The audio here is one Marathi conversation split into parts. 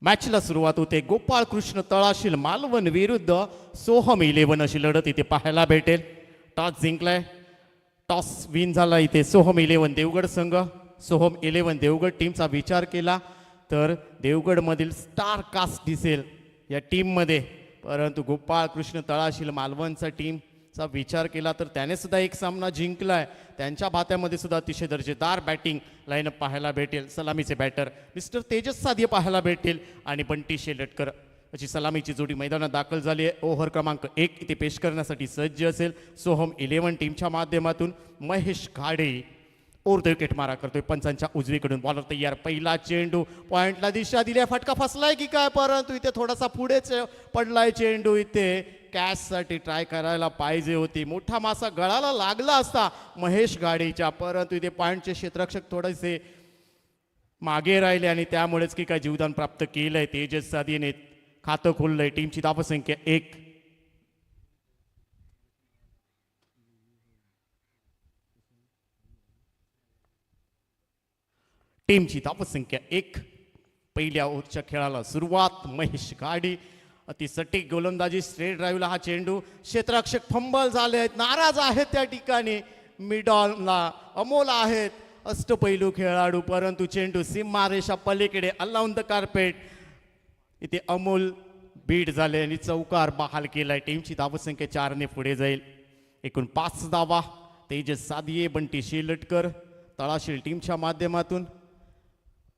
मॅचला सुरुवात होते. गोपाळ कृष्ण तळाशील मालवण विरुद्ध सोहम 11 अशी लढत इथे पाहायला भेटेल. टॉस जिंकलाय, टॉस विन झाला इथे सोहम 11 देवगड संघ. सोहम 11 देवगड टीमचा विचार केला तर देवगडमधील स्टार कास्ट दिसेल या टीममध्ये, परंतु गोपाळ कृष्ण तळाशील मालवणचा टीमचा विचार केला तर त्याने सुद्धा एक सामना जिंकलाय. त्यांच्या भात्यामध्ये सुद्धा अतिशय दर्जेदार बॅटिंग लाईनअप पाहायला भेटेल. सलामीचे बॅटर मिस्टर तेजस सादिये पाहायला भेटेल आणि बंटी शेलटकर अशी सलामीची जोडी मैदानात दाखल झाली आहे. ओव्हर क्रमांक 1 इथे पेश करण्यासाठी सज्ज असेल. सोहम 11 टीमच्या माध्यमातून महेश घाडे ओव्हर विकेट मारा करतोय. पंचांच्या उजवीकडून बॉलर तयार. पहिला चेंडू पॉइंटला दिशा दिली. फटका फसलाय की काय, परंतु इथे थोडासा पुढेच पडलाय चेंडू. इथे कॅचसाठी ट्राय करायला पाहिजे होती. मोठा मासा गळाला लागला असता महेश गाडेच्या, परंतु इथे पॉइंटचे क्षेत्ररक्षक थोडेसे मागे राहिले आणि त्यामुळेच की काय जीवदान प्राप्त केलंय. तेजस सादियेने खातं खोललंय. टीमची धावसंख्या 1. टीमची धावसंख्या 1. पहिल्या ओव्हरच्या खेळाला सुरुवात. महेश गाडी अतिसटीक गोलंदाजी, स्ट्रेट ड्राईव्हला हा चेंडू. क्षेत्ररक्षक फंबल झाले आहेत, नाराज आहेत त्या ठिकाणी. मिडॉनला अमोल आहेत अष्टपैलू खेळाडू, परंतु चेंडू सीमारेषा पलीकडे अलाउन द कार्पेट. इथे अमोल बीट झाले आणि चौकार बहाल केलाय. टीमची धावसंख्या 4 पुढे जाईल. एकूण 5 धावा. तेजस सादिये, बंटी शेलटकर तळाशील टीमच्या माध्यमातून.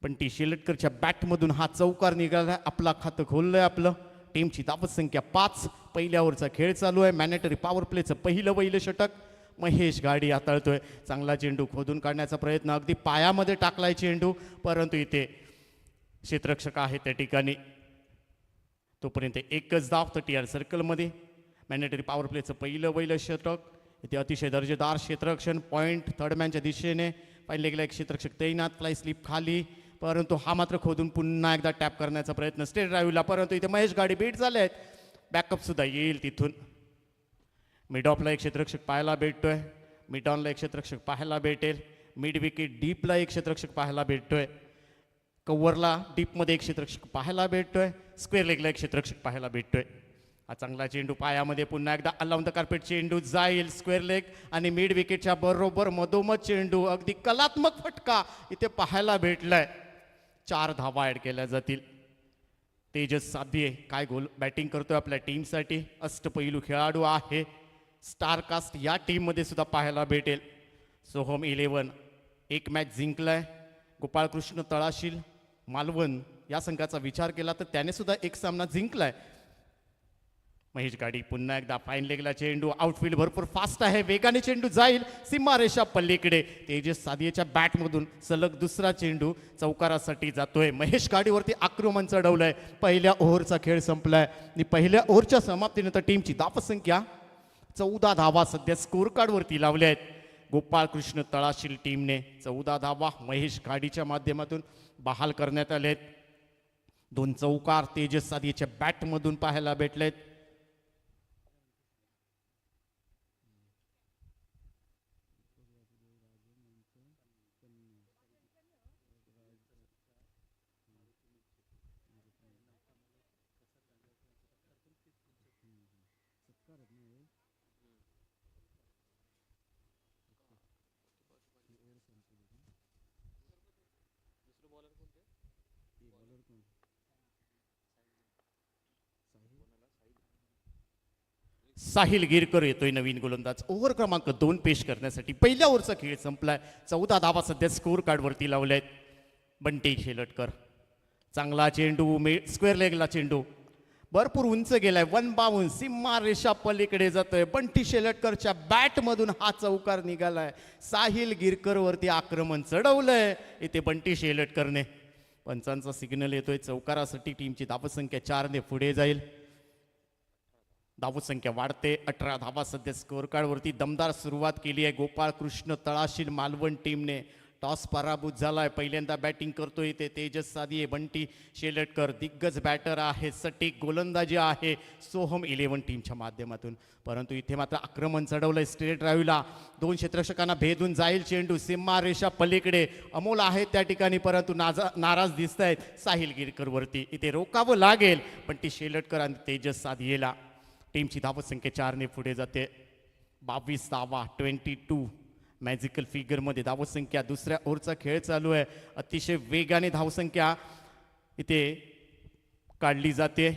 बंटी शेलटकरच्या बॅटमधून हा चौकार निघाला. आपला खातं खोललंय आपलं. टीमची धावसंख्या 5. पहिल्या ओव्हरचा खेळ चालू आहे. मॅनेटरी पॉवर प्लेचं पहिलं षटक. महेश गाडी हाताळतोय. चांगला चेंडू खोदून काढण्याचा प्रयत्न, अगदी पायामध्ये टाकलाय चेंडू, परंतु इथे क्षेत्ररक्षक आहे त्या ठिकाणी. तोपर्यंत एकच धाव तटीआर सर्कलमध्ये. मॅनेटरी पॉवर प्लेचं पहिलं षटक. इथे अतिशय दर्जेदार क्षेत्ररक्षण. पॉईंट थर्डमॅनच्या दिशेने पाहिले गेला. एक क्षेत्ररक्षक तैनात. फ्लाय स्लिप खाली, परंतु हा मात्र खोदून पुन्हा एकदा टॅप करण्याचा प्रयत्न स्ट्रेट ड्राईव्हला, परंतु इथे महेश गाडी बीट झाले आहेत. बॅकअप सुद्धा येईल तिथून. मिड ऑफला एक क्षेत्ररक्षक पाहायला भेटतोय. मिड ऑनला एक क्षेत्ररक्षक पाहायला भेटेल. मिड विकेट डीपला एक क्षेत्ररक्षक पाहायला भेटतोय. कव्हरला डीपमध्ये एक क्षेत्ररक्षक पाहायला भेटतोय. स्क्वेअर लेगला एक क्षेत्ररक्षक पाहायला भेटतोय. हा चांगला चेंडू पायामध्ये पुन्हा एकदा अलाउन द कार्पेट चेंडू जाईल. स्क्वेअर लेग आणि मिड विकेटच्या बरोबर मधोमध चेंडू. अगदी कलात्मक फटका इथे पाहायला भेटलाय. 4 धावा ऍड केल्या जातील. तेजस सादिये काय गोल बॅटिंग करतोय आपल्या टीमसाठी. अष्टपैलू खेळाडू आहे. स्टार कास्ट या टीममध्ये सुद्धा पाहायला भेटेल. सोहम 11 एक मॅच जिंकलाय. गोपाळ कृष्ण तळाशील मालवण या संघाचा विचार केला तर त्याने सुद्धा एक सामना जिंकलाय. महेश गाडी पुन्हा एकदा फाईन लेगला चेंडू. आउटफील्ड भरपूर फास्ट आहे. वेगाने चेंडू जाईल सीमारेषा पल्लीकडे. तेजस सादियेच्या बॅटमधून सलग दुसरा चेंडू चौकारासाठी जातोय. महेश गाडीवरती आक्रमण चढवलंय. पहिल्या ओव्हरचा खेळ संपलाय आणि पहिल्या ओव्हरच्या समाप्तीनंतर टीमची धावसंख्या 14 धावा सध्या स्कोर कार्डवरती लावल्या आहेत. गोपाळ कृष्ण तळाशील टीमने 14 धावा महेश गाडीच्या माध्यमातून बहाल करण्यात आले आहेत. 2 चौकार तेजस सादियेच्या बॅटमधून पाहायला भेटलेत. साहिल गिरकर येतोय नवीन गोलंदाज. ओव्हर क्रमांक 2 पेश करण्यासाठी. पहिल्या ओव्हरचा खेळ संपलाय. 14 धावा सध्या स्कोर कार्डवरती लावल्यात. बंटी शेलटकर चांगला चेंडू. स्क्वेअर लेगला चेंडू भरपूर उंच गेलाय. 1 बाउन्स सीमा रेषा पलीकडे जातोय. बंटी शेलटकरच्या बॅटमधून हा चौकार निघालाय. साहिल गिरकर वरती आक्रमण चढवलंय इथे बंटी शेलटकरने. पंचांचा सिग्नल येतोय चौकारासाठी. टीमची धावसंख्या 4 पुढे जाईल. धावसंख्या वाढते. 18 धावा सध्या स्कोर कार्डवरती. दमदार सुरुवात केली आहे गोपाळ कृष्ण तळाशील मालवण टीमने. टॉस पराभूत झालाय. पहिल्यांदा बॅटिंग करतोय ते तेजस सादिये. बंटी शेलटकर दिग्गज बॅटर आहे. सटीक गोलंदाजी आहे सोहम 11 टीमच्या माध्यमातून. परंतु इथे मात्र आक्रमण चढवलंय स्ट्रेट ड्राईव्हला. 2 क्षेत्ररक्षकांना भेदून जाईल चेंडू. सीमा रेषा पलीकडे अमोल आहेत त्या ठिकाणी, परंतु नाराज दिसत आहेत साहिल गिरकर वरती. इथे रोकावं लागेल बंटी शेलटकर आणि तेजस सादियेला. टीमची धावसंख्या 4ने पुढे जाते. 22 धावा 22 मॅजिकल फिगरमध्ये धावसंख्या. दुसऱ्या ओव्हरचा खेळ चालू आहे. अतिशय वेगाने धावसंख्या इथे काढली जाते.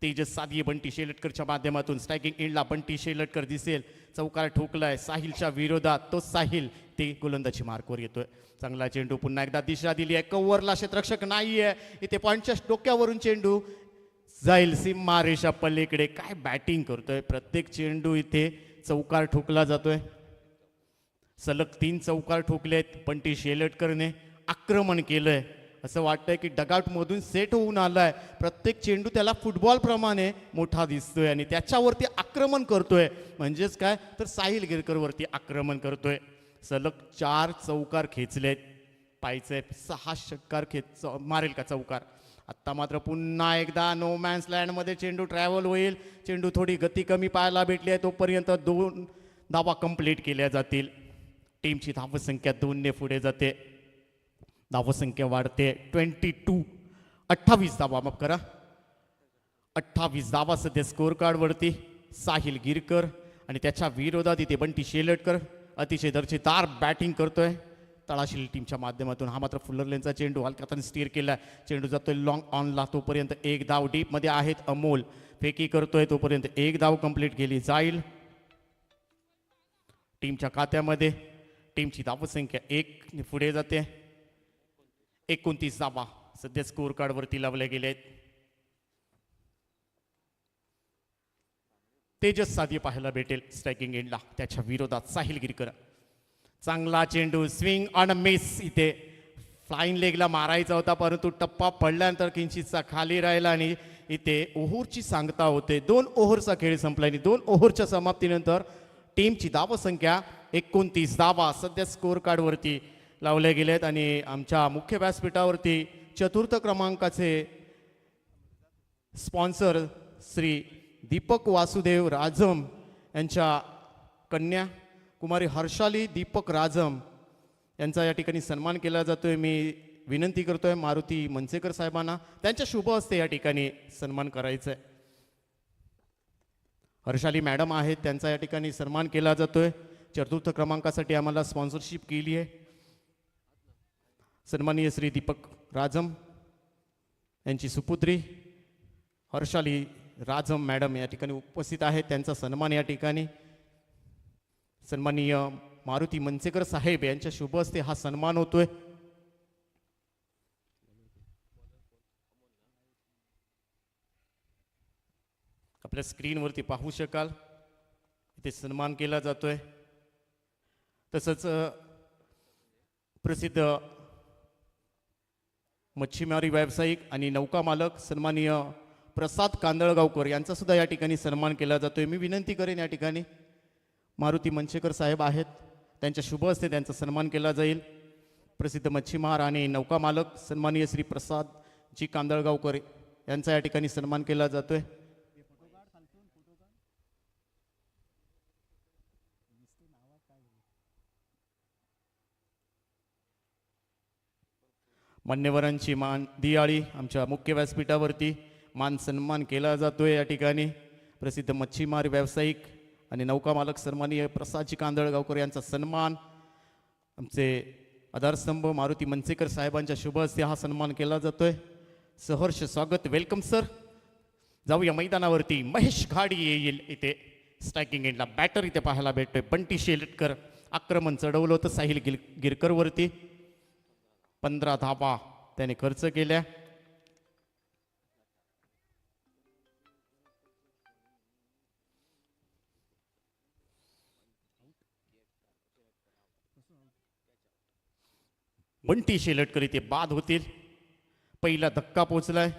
तेजस सादिये बंटी शेलटकरच्या माध्यमातून स्ट्रायकिंग एंडला बंटी शेलटकर दिसेल. चौकार ठोकलाय साहिलच्या विरोधात. तो साहिल ते गोलंदाजी मार्कवर येतोय. चांगला चेंडू. पुन्हा एकदा दिशा दिली आहे. कव्हरला क्षेत्ररक्षक नाहीये. इथे पॉईंटच्या डोक्यावरून चेंडू जाईल सीमा रेषा पलीकडे. काय बॅटिंग करतोय. प्रत्येक चेंडू इथे चौकार ठोकला जातोय. सलग 3 चौकार ठोकलेत. बंटी शेलटकरने आक्रमण केलंय. असं वाटतंय की डगआउटमधून सेट होऊन आलाय. प्रत्येक चेंडू त्याला फुटबॉल प्रमाणे मोठा दिसतोय आणि त्याच्यावरती आक्रमण करतोय. म्हणजेच काय तर साहिल गिरकरवरती आक्रमण करतोय. सलग 4 चौकार खेचलेत. पाहिजे 6 षटकार मारेल का चौकार. आत्ता मात्र पुन्हा एकदा नो मॅन्स लँडमध्ये चेंडू ट्रॅव्हल होईल. चेंडू थोडी गती कमी पाहायला भेटली आहे. तोपर्यंत 2 धावा कंप्लीट केल्या जातील. टीमची धावसंख्या 2ने पुढे जाते. धावसंख्या वाढते. 28 धावा माफ करा. 28 धावा सध्या स्कोअर कार्डवरती. साहिल गिरकर आणि त्याच्या विरोधात इथे बंटी शेलटकर अतिशय दर्जेदार बॅटिंग करतोय तळाशील टीमच्या माध्यमातून. हा मात्र फुलर लेनचा चेंडू हलक्यातून स्टीर केला. चेंडू जातोय लॉंग ऑनला. तोपर्यंत 1 धाव. डीपमध्ये आहेत अमोल. फेकी करतोय तोपर्यंत 1 धाव कंप्लीट केली जाईल टीमच्या खात्यामध्ये. टीमची धावसंख्या 1 पुढे जाते. 29 धावा सध्या स्कोअर कार्डवरती लावले गेले आहेत. तेजस सादिये पाहायला भेटेल स्ट्रायकिंग एंडला. त्याच्या विरोधात साहिल गिरकर. चांगला चेंडू. Swing on miss. इथे फ्लाईंग लेगला मारायचा होता परंतु टप्पा पडल्यानंतर किंचितचा खाली राहिला आणि इथे ओव्हरची सांगता होते. 2 ओव्हरचा खेळ संपला आणि 2 ओव्हरच्या समाप्तीनंतर टीमची धावसंख्या 29 धावा सध्या स्कोअर कार्डवरती लावले गेलेत. आणि आमच्या मुख्य व्यासपीठावरती चतुर्थ क्रमांकाचे स्पॉन्सर श्री दीपक वासुदेव राजम यांच्या कन्या कुमारी हर्षाली दीपक राजम यांचा या ठिकाणी सन्मान केला जातोय. मी विनंती करतोय मारुती मनसेकर साहेबांना त्यांच्या शुभ हस्ते या ठिकाणी सन्मान करायचा आहे. हर्षाली मॅडम आहेत त्यांचा या ठिकाणी सन्मान केला जातोय. चतुर्थ क्रमांकासाठी आम्हाला स्पॉन्सरशिप केली आहे. सन्माननीय श्री दीपक राजम यांची सुपुत्री हर्षाली राजम मॅडम या ठिकाणी उपस्थित आहेत. त्यांचा सन्मान या ठिकाणी सन्माननीय मारुती मनसेकर साहेब यांच्या शुभ हस्ते हा सन्मान होतोय. आपल्या स्क्रीनवरती पाहू शकाल इथे सन्मान केला जातोय. तसंच प्रसिद्ध मच्छीमारी व्यावसायिक आणि नौका मालक सन्माननीय प्रसाद कांदळगावकर यांचा सुद्धा या ठिकाणी सन्मान केला जातोय. मी विनंती करेन या ठिकाणी मारुती मनसेकर साहेब आहेत त्यांच्या शुभ हस्ते त्यांचा सन्मान केला जाईल. प्रसिद्ध मच्छीमार आणि नौका मालक सन्माननीय श्री प्रसाद जी कांदळगावकर यांचा या ठिकाणी सन्मान केला जातोय. मान्यवरांची मान दियाळी आमच्या मुख्य व्यासपीठावरती मान सन्मान केला जातोय. या ठिकाणी प्रसिद्ध मच्छीमार व्यावसायिक आणि नौका मालक सन्माननीय प्रसादजी कांदळगावकर यांचा सन्मान. आमचे आधारस्तंभ मारुती मनसेकर साहेबांच्या शुभ हस्ते हा सन्मान केला जातोय. सहर्ष स्वागत. Welcome sir. जाऊया मैदानावरती. महेश घाडी येईल इथे स्ट्रायकिंग एंडला. बॅटर इथे पाहायला भेटतोय बंटी शेलटकर. आक्रमण चढवलं होतं साहिल गिरकरवरती. 15 धावा त्याने खर्च केल्या. बंटी शेलटकर इथे बाद होतील. पहिला धक्का पोहोचलाय.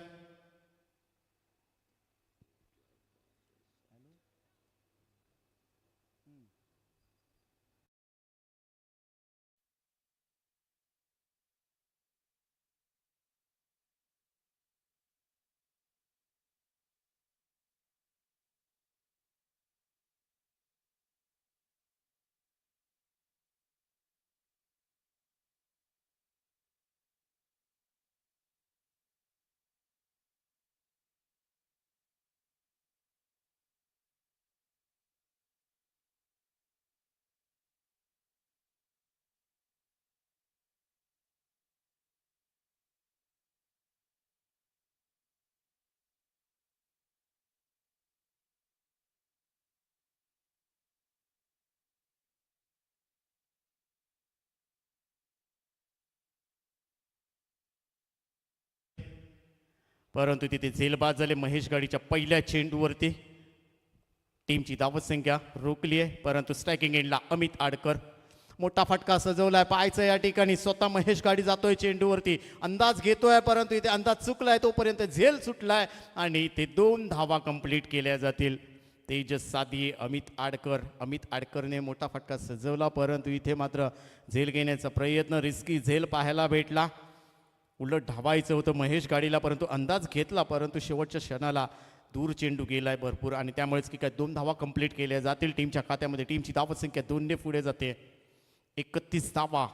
परंतु तिथे झेलबाद झाले महेश गाडीच्या पहिल्या चेंडूवरती. टीमची धावसंख्या रोखली आहे, परंतु स्ट्रायकिंग एंडला अमित आडकर. मोठा फटका सजवलाय पाहायचं या ठिकाणी. स्वतः महेश गाडी जातोय चेंडूवरती, अंदाज घेतोय परंतु इथे अंदाज चुकलाय, तोपर्यंत झेल सुटलाय आणि इथे 2 धावा कंप्लीट केल्या जातील. तेजस सादी अमित आडकरने मोठा फटका सजवला, परंतु इथे मात्र झेल घेण्याचा प्रयत्न, रिस्की झेल पाहायला भेटला. उलट धावायचं होतं महेश गाडीला, परंतु अंदाज घेतला, परंतु शेवटच्या क्षणाला दूर चेंडू गेलाय भरपूर आणि त्यामुळेच की काय 2 धावा कंप्लीट केल्या जातील टीमच्या खात्यामध्ये. टीमची धावसंख्या 2ने पुढे जाते. 31 धावा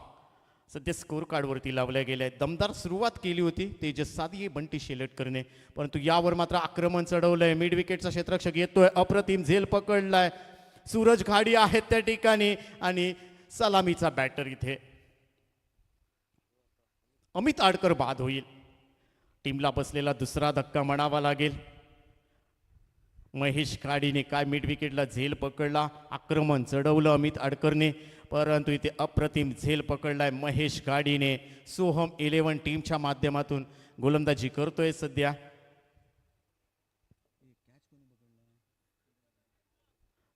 सध्या स्कोर कार्डवरती लावल्या गेल्या आहेत. दमदार सुरुवात केली होती तेजस सादी बंटी शेलटकरने, परंतु यावर मात्र आक्रमण चढवलंय. मिड विकेटचा क्षेत्ररक्षक येतोय, अप्रतिम झेल पकडलाय. सूरज घाडी आहेत त्या ठिकाणी आणि सलामीचा बॅटर इथे अमित आडकर बाद होईल. टीमला बसलेला दुसरा धक्का म्हणावा लागेल. महेश गाडीने काय मिड विकेटला झेल पकडला, आक्रमण चढवलं अमित आडकरने, परंतु इथे अप्रतिम झेल पकडलाय महेश गाडीने. सोहम 11 टीमच्या माध्यमातून गोलंदाजी करतोय सध्या.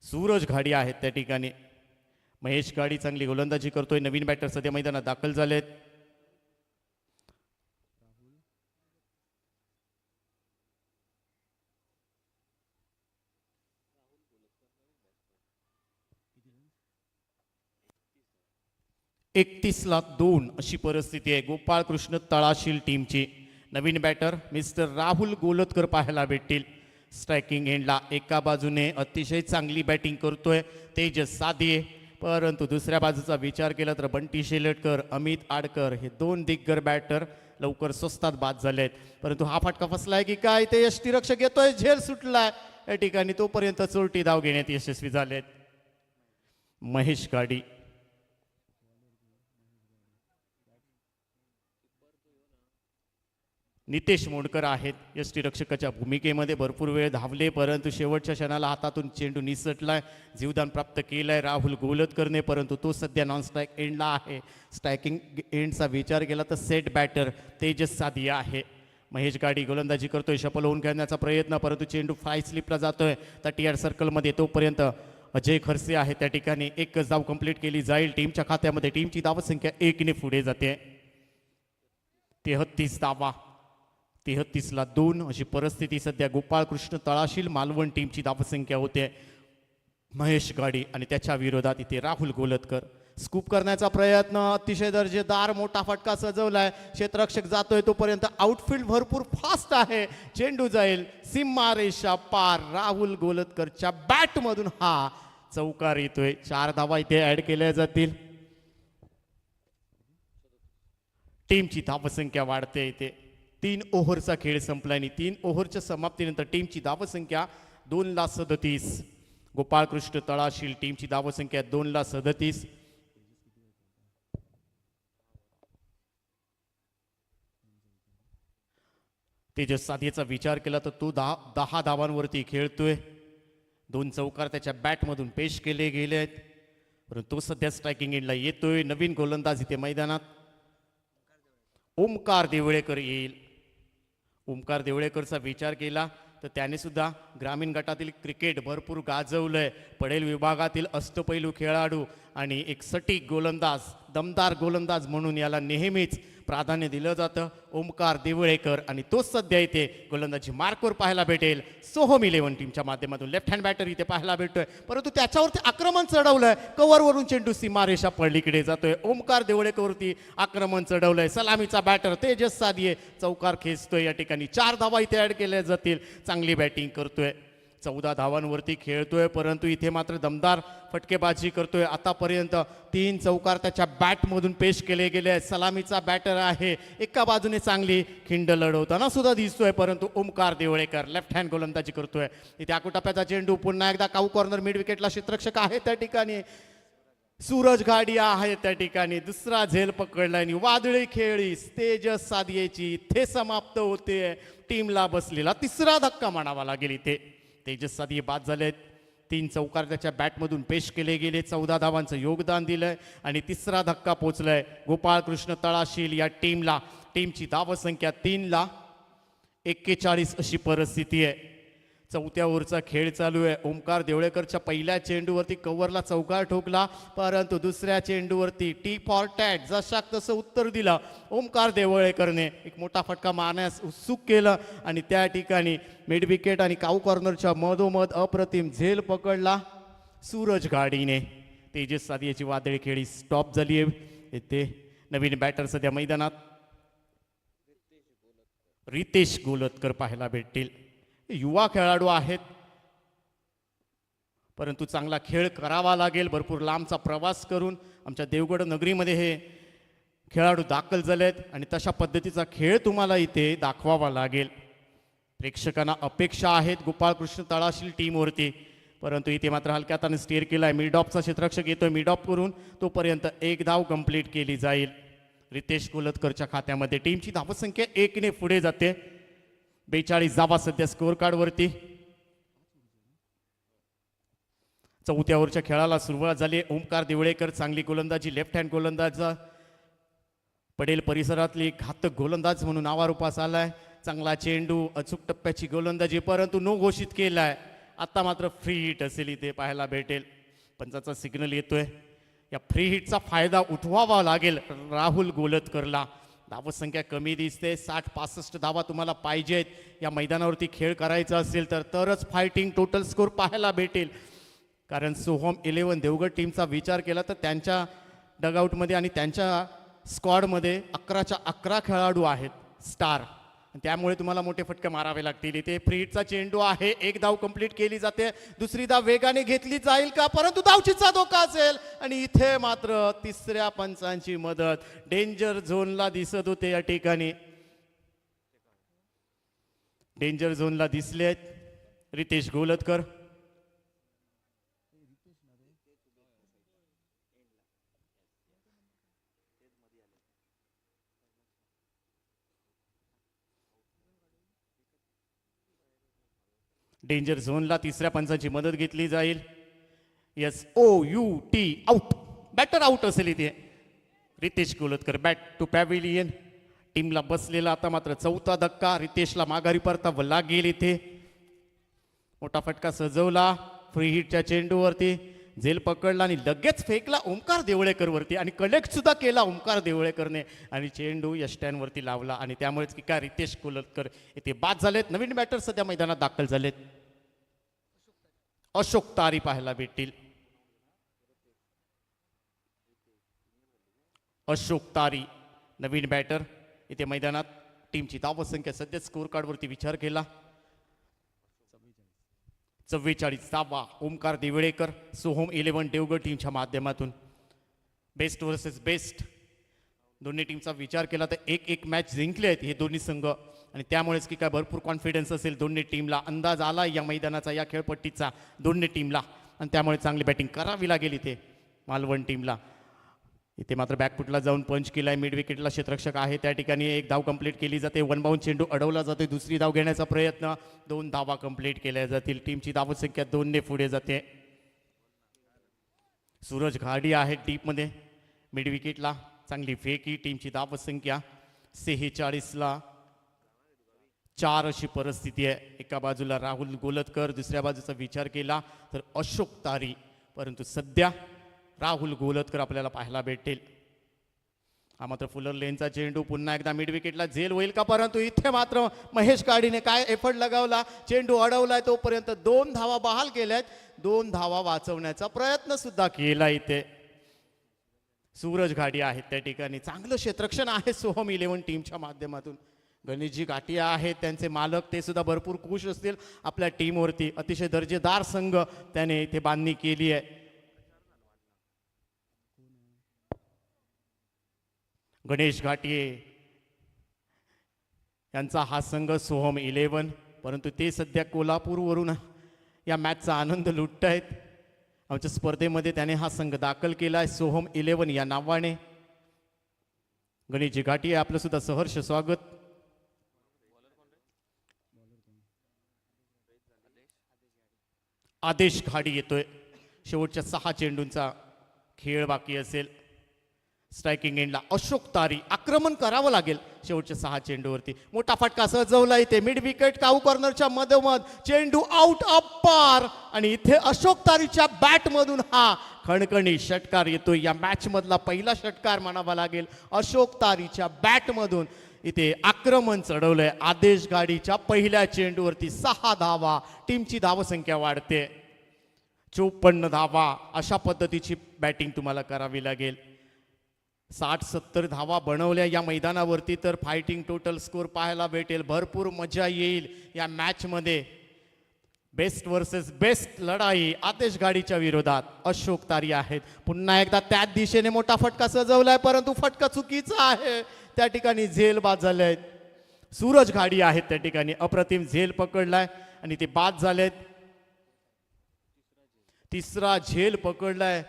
सूरज घाडी आहेत त्या ठिकाणी. महेश गाडी चांगली गोलंदाजी करतोय. नवीन बॅटर सध्या मैदानात दाखल झालेत. ला 2 अशी परिस्थिती आहे गोपाळ कृष्ण तळाशील टीमची. नवीन बॅटर मिस्टर राहुल गोलतकर पाहायला भेटतील. स्ट्रायकिंग एंडला एका बाजूने अतिशय चांगली बॅटिंग करतोय तेजस सादी, परंतु दुसऱ्या बाजूचा विचार केला तर बंटी शेलटकर, अमित आडकर हे 2 दिग्गज बॅटर लवकर स्वस्तात बाद झालेत. परंतु हा फटका फसलाय की काय, ते यष्टीरक्षक येतोय, झेल सुटलाय या ठिकाणी. तोपर्यंत चोरटी धाव घेण्यात यशस्वी झालेत महेश गाडी. नितेश मोडकर आहेत यष्टीरक्षकाच्या भूमिकेमध्ये. भरपूर वेळ धावले, परंतु शेवटच्या क्षणाला हातातून चेंडू निसटलाय. जीवदान प्राप्त केलंय राहुल गोलतकरने, परंतु तो सध्या नॉन स्ट्राईक एंडला आहे. स्ट्रायकिंग एंडचा विचार केला तर सेट बॅटर तेजस सादी आहे. महेश गाडी गोलंदाजी करतोय, शपल होऊन खेळण्याचा प्रयत्न, परंतु चेंडू फ्लाय स्लिपला जातोय तटीआर सर्कलमध्ये. तोपर्यंत अजय खरसे आहे त्या ठिकाणी. 1 धाव कंप्लीट केली जाईल टीमच्या खात्यामध्ये. टीमची धावसंख्या 1ने पुढे जाते. 33 धावा 33 ला 2 अशी परिस्थिती सध्या गोपाळ कृष्ण तळाशील मालवण टीमची धावसंख्या होते. महेश गाडी आणि त्याच्या विरोधात इथे राहुल गोलतकर. स्कूप करण्याचा प्रयत्न, अतिशय दर्जेदार मोठा फटका सजवलाय. क्षेत्ररक्षक जातोय, तोपर्यंत आउटफील्ड भरपूर फास्ट आहे. चेंडू जाईल सीमारेषा पार. राहुल गोलतकरच्या बॅटमधून हा चौकार येतोय. 4 धावा इथे ऍड केल्या जातील. टीमची धावसंख्या वाढते इथे. 3 ओव्हरचा खेळ संपला आणि 3 ओव्हरच्या समाप्तीनंतर टीमची धावसंख्या 2,37. गोपाळ कृष्ण तळाशील टीमची धावसंख्या 2,37. तेजस साधीचा विचार केला तर तो 10 धावांवरती खेळतोय. 2 चौकार त्याच्या बॅटमधून पेश केले गेले आहेत, परंतु तो सध्या स्ट्रायकिंग एंडला येतोय. नवीन गोलंदाज इथे मैदानात ओमकार देवळेकर येईल. ओमकार देवळेकरचा विचार केला तर त्याने सुद्धा ग्रामीण गटातील क्रिकेट भरपूर गाजवलंय. पडेल विभागातील अष्टपैलू खेळाडू आणि एक सटीक गोलंदाज, दमदार गोलंदाज म्हणून याला नेहमीच प्राधान्य दिलं जातं. ओमकार देवळेकर आणि तोच सध्या इथे गोलंदाजी मार्कवर पाहायला भेटेल. सोहम 11 टीमच्या माध्यमातून लेफ्ट हँड बॅटर इथे पाहायला भेटतोय, परंतु त्याच्यावरती आक्रमण चढवलंय. कव्हरवरून चेंडू सीमारेषा पडलीकडे जातोय. ओमकार देवळेकरवरती आक्रमण चढवलंय. सलामीचा बॅटर तेजस सादिये चौकार खेचतोय या ठिकाणी. 4 धावा इथे ऍड केल्या जातील. चांगली बॅटिंग करतोय. 14 धावांवरती खेळतोय, परंतु इथे मात्र दमदार फटकेबाजी करतोय. आतापर्यंत 3 चौकार त्याच्या बॅटमधून पेश केले गेले आहेत. सलामीचा बॅटर आहे. एका बाजूने चांगली खिंड लढवताना सुद्धा दिसतोय, परंतु ओमकार देवळेकर लेफ्ट हँड गोलंदाजी करतोय. इथे आकुटप्प्याचा चेंडू पुन्हा एकदा काऊ कॉर्नर मिड विकेटला क्षेत्ररक्षक आहे त्या ठिकाणी. सूरज घाडिया आहे त्या ठिकाणी. दुसरा झेल पकडला आणि वादळी खेळी तेजस सादियेची इथे समाप्त होते. टीमला बसलेला तिसरा धक्का म्हणावा लागेल इथे. तेजस सादी बाद झालेत. 3 चौकार त्याच्या बॅटमधून पेश केले गेले. 14 धावांचं योगदान दिलंय आणि तिसरा धक्का पोचलाय गोपाळ कृष्ण तळाशील या टीमला. टीमची धावसंख्या 3 ला 41 अशी परिस्थिती आहे. चौथ्या ओव्हरचा खेळ चालू आहे. ओमकार देवळेकरच्या पहिल्या चेंडूवरती कव्हरला चौकार ठोकला, परंतु दुसऱ्या चेंडूवरती टी फॉर टॅट जशाक तसं उत्तर दिलं ओमकार देवळेकरने. एक मोठा फटका मारण्यास उत्सुक केलं आणि त्या ठिकाणी मिड विकेट आणि काऊ कॉर्नरच्या मधोमध अप्रतिम झेल पकडला सूरज घाडीने. तेजस सादियाची वादळी खेळी स्टॉप झाली आहे. येथे नवीन बॅटर सध्या मैदानात रितेश गोलतकर पाहायला भेटतील. युवा खेळाडू आहेत, परंतु चांगला खेळ करावा लागेल. भरपूर लांबचा प्रवास करून आमच्या देवगड नगरीमध्ये हे खेळाडू दाखल झालेत आणि तशा पद्धतीचा खेळ तुम्हाला इथे दाखवावा लागेल. प्रेक्षकांना अपेक्षा आहेत गोपाळकृष्ण तळाशील टीमवरती, परंतु इथे मात्र हलक्या हाताने स्टेअर केला आहे. मिडऑफचा क्षेत्ररक्षक येतोय, मिडऑफ करून तोपर्यंत एक धाव कंप्लीट केली जाईल रितेश कोलतकरच्या खात्यामध्ये. टीमची धावसंख्या 1ने पुढे जाते. 42 धावा सध्या स्कोअर कार्डवरती. चौथ्या ओव्हरच्या खेळाला सुरुवात झाली. ओमकार देवळेकर चांगली गोलंदाजी, लेफ्ट हँड गोलंदाज, पडेल परिसरातली घातक गोलंदाज म्हणून नावारूपास आलाय. चांगला चेंडू, अचूक टप्प्याची गोलंदाजी, परंतु नो घोषित केलाय. आता मात्र फ्री हिट असेल इथे पाहायला भेटेल. पंचाचा सिग्नल येतोय. या फ्री हिटचा फायदा उठवावा लागेल राहुल गोलतकरला. धावसंख्या कमी दिसते. 60-65 धावा तुम्हाला पाहिजेत या मैदानावरती खेळ करायचा असेल तरच फायटिंग टोटल स्कोर पाहायला भेटेल. कारण सोहम 11 देवगड टीमचा विचार केला तर त्यांच्या डगआउटमध्ये आणि त्यांच्या स्क्वॉडमध्ये 11च्या 11 खेळाडू आहेत स्टार. त्यामुळे तुम्हाला मोठे फटके मारावे लागतील. इथे फ्री हिटचा चेंडू आहे. एक धाव कंप्लीट केली जाते. दुसरी धाव वेगाने घेतली जाईल का, परंतु धावचीचा धोका असेल आणि इथे मात्र तिसऱ्या पंचांची मदत. डेंजर झोनला दिसत होते या ठिकाणी, डेंजर झोनला दिसलेत रितेश गोलतकर. डेंजर झोनला तिसऱ्या पंचांची मदत घेतली जाईल. SOUT आउट, बॅटर आउट असेल इथे. Ritesh Golatkar back to pavilion. टीमला बसलेला आता मात्र चौथा धक्का. रितेशला माघारी परतावं लागेल. इथे मोठा फटका सजवला फ्री हिटच्या चेंडूवरती, झेल पकडला आणि लगेच फेकला ओमकार देवळेकर वरती आणि कलेक्ट सुद्धा केला ओमकार देवळेकरने आणि चेंडू यष्ट्यांवरती लावला आणि त्यामुळेच की काय रितेश कोलतकर इथे बाद झालेत. नवीन बॅटर सध्या मैदानात दाखल झालेत. अशोक तारी पाहायला भेटतील. अशोक तारी नवीन बॅटर इथे मैदानात. टीमची धावसंख्या सध्या स्कोअर कार्डवरती विचार केला 44 धावा. ओमकार देवळेकर सोहम 11 देवगड टीमच्या माध्यमातून. बेस्ट वर्सेस बेस्ट दोन्ही टीमचा विचार केला तर एक मॅच जिंकले आहेत हे दोन्ही संघ आणि त्यामुळेच की काय भरपूर कॉन्फिडन्स असेल दोन्ही टीमला. अंदाज आला या मैदानाचा, या खेळपट्टीचा दोन्ही टीमला आणि त्यामुळे चांगली बॅटिंग करावी लागेल इथे मालवण टीमला. इथे मात्र बॅकफुटला जाऊन पंच केलाय. मिड विकेटला क्षेत्ररक्षक आहे त्या ठिकाणी. एक धाव कंप्लीट केली जाते. वन बाउंड चेंडू अडवला जातो. दुसरी धाव घेण्याचा प्रयत्न. 2 धावा कंप्लीट केल्या जातील. टीमची धावसंख्या 2ने पुढे जाते. सूरज घाडी आहे डीपमध्ये. मिड विकेटला चांगली फेकी. टीमची धावसंख्या 46ला 4 अशी परिस्थिती आहे. एका बाजूला राहुल गोलतकर, दुसऱ्या बाजूचा विचार केला तर अशोक तारी, परंतु सध्या राहुल गोलतकर आपल्याला पाहायला भेटेल. हा मात्र फुलर लेनचा चेंडू पुन्हा एकदा मिड विकेटला झेल होईल का, परंतु इथे मात्र महेश काडीने काय एफर्ट लगावला. चेंडू अडवलाय तोपर्यंत 2 धावा बहाल केल्यात. 2 धावा वाचवण्याचा प्रयत्न सुद्धा केला इथे. सूरज घाटी आहेत त्या ठिकाणी. चांगलं क्षेत्ररक्षण आहे सोहम 11 टीमच्या माध्यमातून. गणेशजी घाटिया आहेत त्यांचे मालक, ते सुद्धा भरपूर खुश असतील आपल्या टीमवरती. अतिशय दर्जेदार संघ त्याने इथे बांधणी केली आहे. गणेश घाटिये यांचा हा संघ सोहम 11, परंतु ते सध्या कोल्हापूरवरून या मॅचचा आनंद लुटत आहेत. आमच्या स्पर्धेमध्ये त्याने हा संघ दाखल केला आहे सोहम 11 या नावाने. गणेशजी घाटिये आपलं सुद्धा सहर्ष स्वागत. आदेश घाडी येतोय. शेवटच्या 6 चेंडूंचा खेळ बाकी असेल. स्ट्रायकिंग एंडला अशोक तारी. आक्रमण करावं लागेल शेवटच्या 6 चेंडूवरती मोठा फटका सजवला इथे मिड विकेट काऊ कॉर्नरच्या मधोमध चेंडू आउट अप्पार आणि इथे अशोक तारीच्या बॅट मधून हा खणखणी षटकार येतोय. या मॅच मधला पहिला षटकार म्हणावा लागेल अशोक तारीच्या बॅट मधून. इथे आक्रमण चढवलंय आदेश गाडीच्या पहिल्या चेंडूवरती 6 धावा. टीमची धावसंख्या वाढते 54 धावा. अशा पद्धतीची बॅटिंग तुम्हाला करावी लागेल. 60-70 धावा बनवल्या या मैदानावरती तर फायटिंग टोटल स्कोर पाहायला भेटेल. भरपूर मजा येईल या मॅच मध्ये. बेस्ट वर्सेस बेस्ट लढाई आदेश गाडीच्या विरोधात अशोक तारी आहेत. पुन्हा एकदा त्याच दिशेने मोठा फटका सजवलाय परंतु फटका चुकीचा आहे. त्या ठिकाणी झेल बाद झालेत. सूरज घाडी आहेत त्या ठिकाणी. अप्रतिम झेल पकडलाय आणि ते बाद झालेत. तिसरा झेल पकडलाय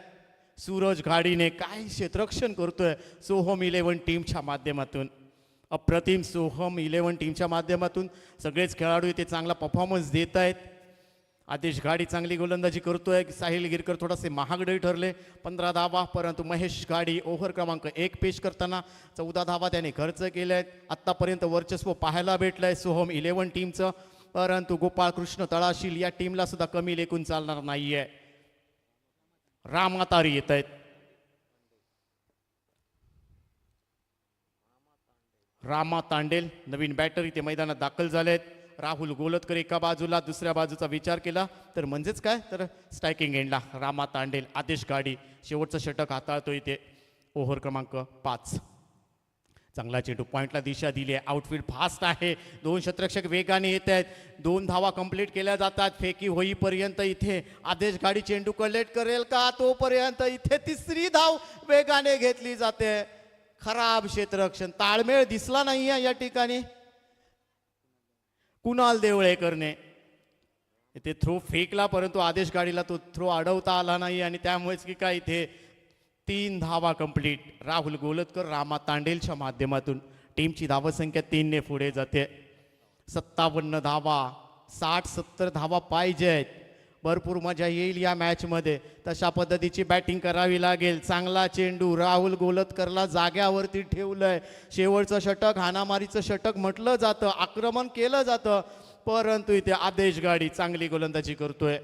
सूरज घाडीने. काय क्षेत्ररक्षण करतोय सोहम 11 टीमच्या माध्यमातून. अप्रतिम सोहम 11 टीमच्या माध्यमातून सगळेच खेळाडू इथे चांगला परफॉर्मन्स देत आहेत. आदेश गाडी चांगली गोलंदाजी करतोय. साहिल गिरकर थोडासे महागडे ठरले 15 धावा परंतु महेश गाडी ओव्हर क्रमांक 1 पेश करताना 14 धावा त्याने खर्च केल्या आहेत. आत्तापर्यंत वर्चस्व पाहायला भेटलंय सोहम 11 टीमचं परंतु गोपाळ कृष्ण तळाशील या टीमला सुद्धा कमी लेखून चालणार नाहीये. रामातारी येत आहेत. रामा तांडेल नवीन बॅटर इथे मैदानात दाखल झालेत. राहुल गोलतकर एका बाजूला दुसऱ्या बाजूचा विचार केला तर म्हणजेच काय तर स्ट्रायकिंग एंडला रामा तांडेल. आदेश गाडी शेवटचं षटक हाताळतो इथे ओव्हर क्रमांक 5. चांगला चेंडू पॉइंटला दिशा दिली आहे. आउटफील्ड फास्ट आहे. 2 क्षेत्ररक्षक वेगाने येत आहेत. 2 धावा कंप्लीट केल्या जातात. फेकी होईपर्यंत इथे आदेश गाडी चेंडू कलेक्ट करेल का तोपर्यंत इथे तिसरी धाव वेगाने घेतली जाते. खराब क्षेत्ररक्षण ताळमेळ दिसला नाहीये या ठिकाणी. कुणाल देवळेकरने इथे थ्रो फेकला परंतु आदेश गाडीला तो थ्रो अडवता आला नाही आणि त्यामुळेच की काय इथे 3 धावा कंप्लीट. राहुल गोलतकर रामा तांडेलच्या माध्यमातून टीमची धावसंख्या 3 ने पुढे जाते. 57 धावा. 60-70 धावा पाहिजेत. भरपूर मजा येईल या मॅच मध्ये. तशा पद्धतीची बॅटिंग करावी लागेल. चांगला चेंडू राहुल गोलतकरला जाग्यावरती ठेवलंय. शेवटचं षटक हाणामारीचं षटक म्हटलं जातं. आक्रमण केलं जातं परंतु इथे आदेश गाडी चांगली गोलंदाजी करतोय.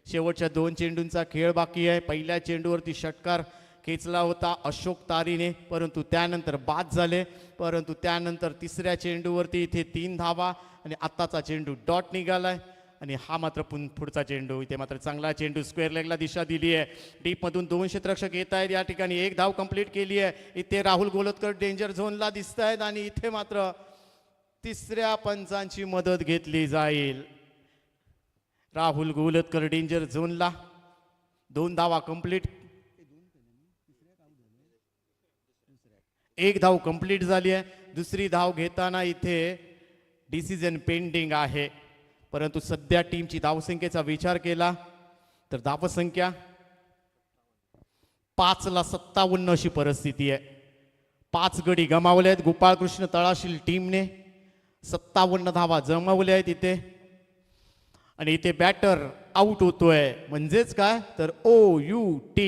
शेवटच्या 2 चेंडूंचा खेळ बाकी आहे. पहिल्या चेंडूवरती षटकार खेचला होता अशोक तारीने परंतु त्यानंतर बाद झाले. परंतु त्यानंतर तिसऱ्या चेंडूवरती इथे 3 धावा आणि आत्ताचा चेंडू डॉट निघालाय आणि हा मात्र पुढचा चेंडू. इथे मात्र चांगला चेंडू स्क्वेअर लेगला दिशा दिली आहे. डीप मधून 2 क्षेत्ररक्षक येत आहेत. या ठिकाणी 1 धाव कंप्लीट केली आहे. इथे राहुल गोलतकर डेंजर झोनला दिसत आहेत आणि इथे मात्र तिसऱ्या पंचांची मदत घेतली जाईल. राहुल गोलतकर डेंजर झोनला. 2 धावा कंप्लीट. 1 धाव कंप्लीट झाली आहे. दुसरी धाव घेताना इथे डिसिजन पेंडिंग आहे परंतु सध्या टीमची धावसंख्येचा विचार केला तर धावसंख्या 5-57 अशी परिस्थिती आहे. 5 गडी गमावले आहेत गोपाळकृष्ण तळाशील टीमने. 57 धावा जमवल्या आहेत इथे आणि इथे बॅटर आउट होतोय म्हणजेच काय तर OUT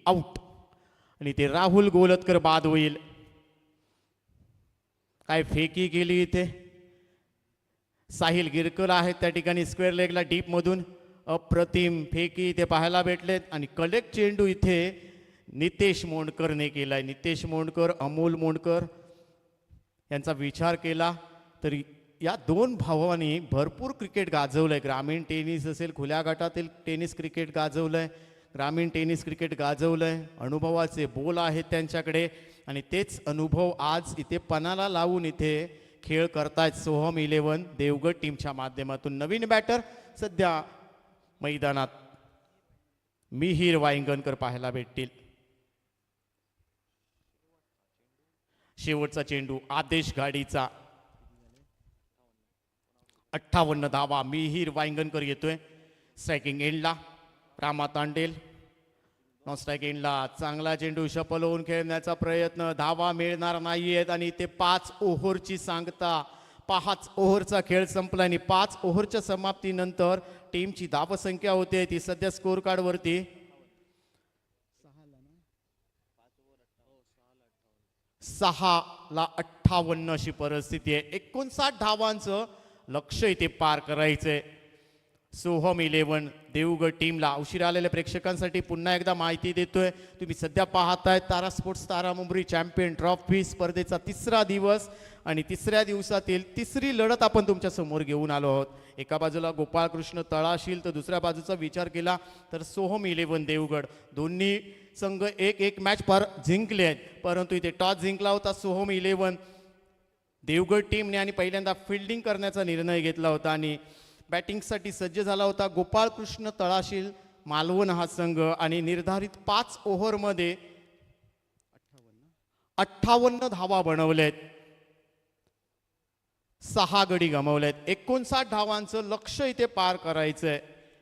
आउट आणि ते राहुल गोलतकर बाद होईल. काय फेकी केली इथे. साहिल गिरकर आहेत त्या ठिकाणी स्क्वेअर लेगला डीप मधून. अप्रतिम फेकी इथे पाहायला भेटलेत आणि कलेक्ट चेंडू इथे नितेश मोंडकरने केलाय. नितेश मोंडकर अमोल मोंडकर यांचा विचार केला तर या 2 भावांनी भरपूर क्रिकेट गाजवलंय. ग्रामीण टेनिस असेल खुल्या गटातील टेनिस क्रिकेट गाजवलंय. ग्रामीण टेनिस क्रिकेट गाजवलंय. अनुभवाचे बोल आहेत त्यांच्याकडे आणि तेच अनुभव आज इथे पणाला लावून इथे खेळ करतायत सोहम 11 देवगड टीमच्या माध्यमातून. नवीन बॅटर सध्या मैदानात मिहीर वायंगणकर पाहायला भेटतील. शेवटचा चेंडू आदेश गाडीचा. 58 धावा. मिहीर वायंगणकर येतोय स्ट्रायकिंग एंडला. रामा तांडेल नॉन स्ट्राईक एंडला. चांगला चेंडू शफल होऊन खेळण्याचा प्रयत्न. धावा मिळणार नाहीयेत आणि ते 5 ओव्हरची सांगता. 5 ओव्हरचा खेळ संपला आणि 5 ओव्हरच्या समाप्तीनंतर टीमची धावसंख्या होते ती सध्या स्कोर कार्ड वरती 6 ला 58. 58 अशी परिस्थिती आहे. 59 धावांचं लक्ष्य इथे पार करायचंय. सोहम 11 देवगड टीमला. उशिरा आलेल्या प्रेक्षकांसाठी पुन्हा एकदा माहिती देतोय. तुम्ही सध्या पाहताय तारा स्पोर्ट्स तारा मुंबरी चॅम्पियन ट्रॉफी स्पर्धेचा तिसरा दिवस आणि तिसऱ्या दिवसातील तिसरी लढत आपण तुमच्या समोर घेऊन आलो आहोत. एका बाजूला गोपाळकृष्ण तळाशील तर दुसऱ्या बाजूचा विचार केला तर सोहम 11 देवगड. दोन्ही संघ एक मॅच पार जिंकले आहेत, परंतु इथे टॉस जिंकला होता सोहम 11 देवगड टीमने आणि पहिल्यांदा फिल्डिंग करण्याचा निर्णय घेतला होता आणि बॅटिंगसाठी सज्ज झाला होता गोपाळकृष्ण तळाशील मालवण हा संघ. आणि निर्धारित 5 ओव्हरमध्ये 58 धावा बनवल्यात, 6 गडी गमावलेत. 59 धावांचं लक्ष्य इथे पार करायचंय.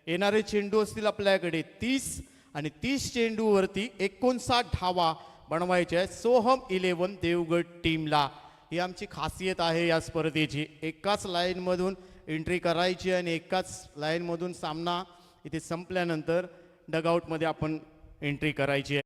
येणारे चेंडू असतील आपल्याकडे 30 आणि 30 चेंडूवरती 59 धावा बनवायच्या आहेत सोहम 11 देवगड टीमला. ही आमची खासियत आहे या स्पर्धेची. एकाच लाईनमधून एंट्री करायची आणि एकाच लाईनमधून सामना इथे संपल्यानंतर डगआउटमध्ये आपण एंट्री करायची आहे.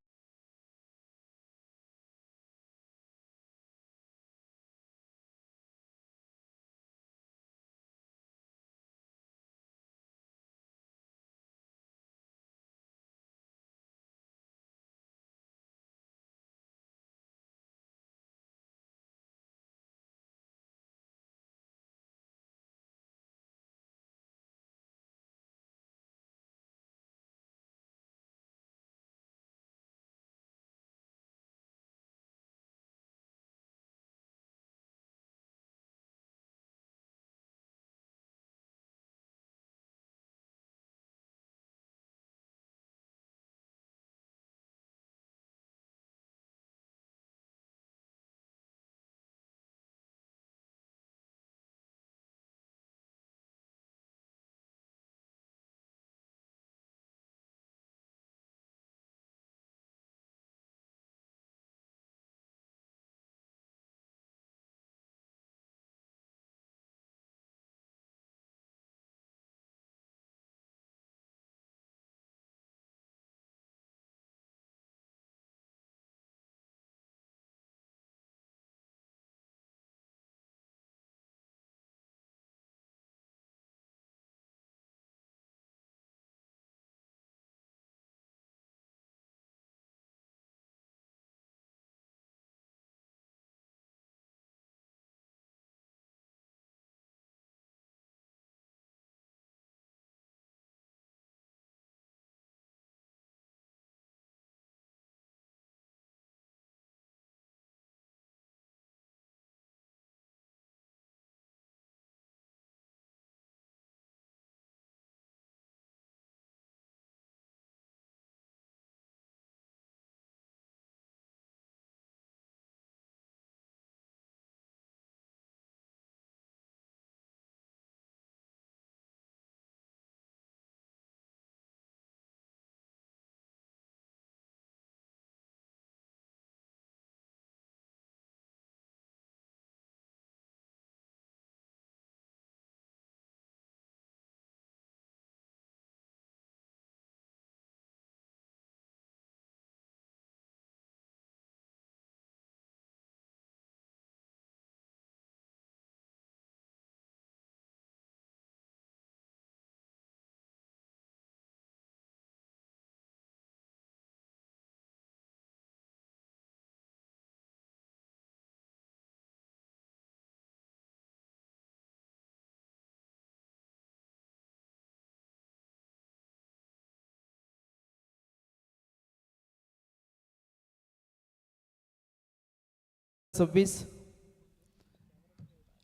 सव्वीस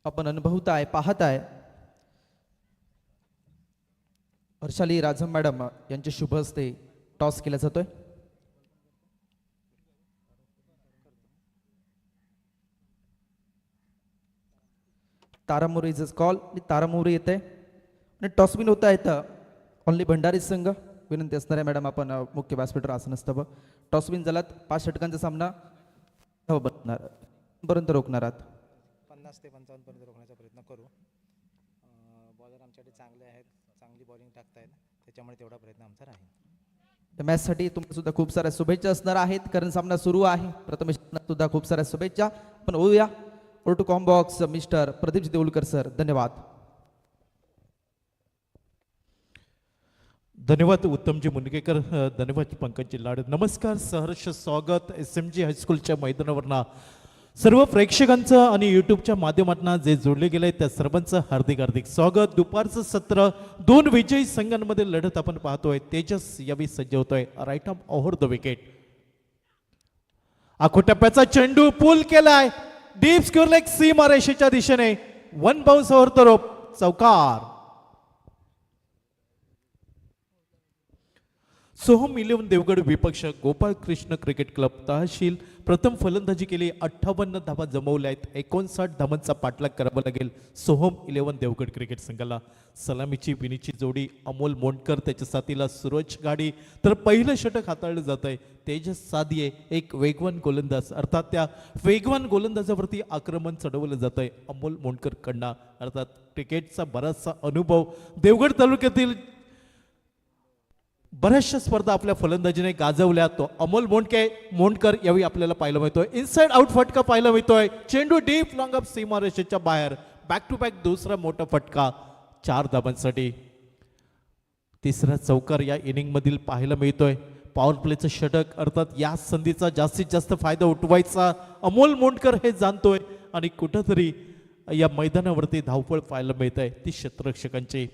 आपण अनुभवताय पाहताय हर्षाली राझम मॅडम यांचे शुभ हस्ते टॉस केला जातोय. तारामोरी इज कॉल. तारामोरी येते आणि टॉस विन होता येतं ओनली भंडारी संघ. विनंती असणार आहे मॅडम आपण मुख्य व्यासपीठावर आसन असतं. टॉस विन झालात 5 षटकांचा सामना बनणार पर्यंत रोखणार आहात. 50 ते 55 पर्यंत रोखण्याचा प्रयत्न करू. बॉलर आमच्याकडे चांगले आहेत, चांगली बॉलिंग टाकतायत, त्याच्यामुळे तेवढा प्रयत्न आमचा राहील. त्या मॅचसाठी तुम्हाला सुद्धा खूप साऱ्या शुभेच्छा असणार आहेत कारण सामना सुरू आहे. प्रथमेश सुद्धा खूप साऱ्या शुभेच्छा. पण होऊया over to comm box mister Pradeep Deulkar sir, धन्यवाद. धन्यवाद उत्तमजी मुनगेकर, धन्यवाद पंकजी लाड. नमस्कार, सहर्ष स्वागत SMG हायस्कूलच्या मैदानावरनं सर्व प्रेक्षकांचं आणि यूट्यूबच्या माध्यमातून जे जोडले गेले त्या सर्वांचं हार्दिक हार्दिक स्वागत. दुपारचं सत्र दोन विजयी संघांमध्ये लढत आपण पाहतोय. तेजस यावेळी सज्ज होतोय right arm over the wicket. आखोटप्प्याचा चेंडू पूल केलाय डीप स्क्वेअर लेग सीमा रेषेच्या दिशेने. One bounce over the rope, चौकार. सोहम 11 देवगड विपक्ष गोपाळ कृष्ण क्रिकेट क्लब तहसील प्रथम फलंदाजी केली. 58 धावा जमवल्या आहेत. 59 धावांचा पाठलाग करावा लागेल सोहम 11 देवगड क्रिकेट संघाला. सलामीची विनीची जोडी अमोल मोंडकर, त्याच्या साथीला सूरज गाडी. तर पहिलं षटक हाताळलं जात आहे. तेजस सादिये एक वेगवान गोलंदाज, अर्थात त्या वेगवान गोलंदाजावरती आक्रमण चढवलं जात आहे अमोल मोंडकर कडनं. अर्थात क्रिकेटचा बराचसा अनुभव, देवगड तालुक्यातील बऱ्याचशा स्पर्धा आपल्या फलंदाजीने गाजवल्या. तो अमोल मोंडकर यावेळी आपल्याला पाहायला मिळतोय. इनसाइड आउट फटका पाहायला मिळतोय. चेंडू डीप लॉंग अप सीमारेषेच्या बाहेर. बॅक टू बॅक दुसरा मोठा फटका 4 धावांसाठी. तिसरा चौकार या इनिंग मधील पाहायला मिळतोय. पॉवर प्लेचं षटक, अर्थात या संधीचा जास्तीत जास्त फायदा उठवायचा अमोल मोंडकर हे जाणतोय आणि कुठंतरी या मैदानावरती धावपळ पाहायला मिळत आहे ती क्षेत्ररक्षकांची.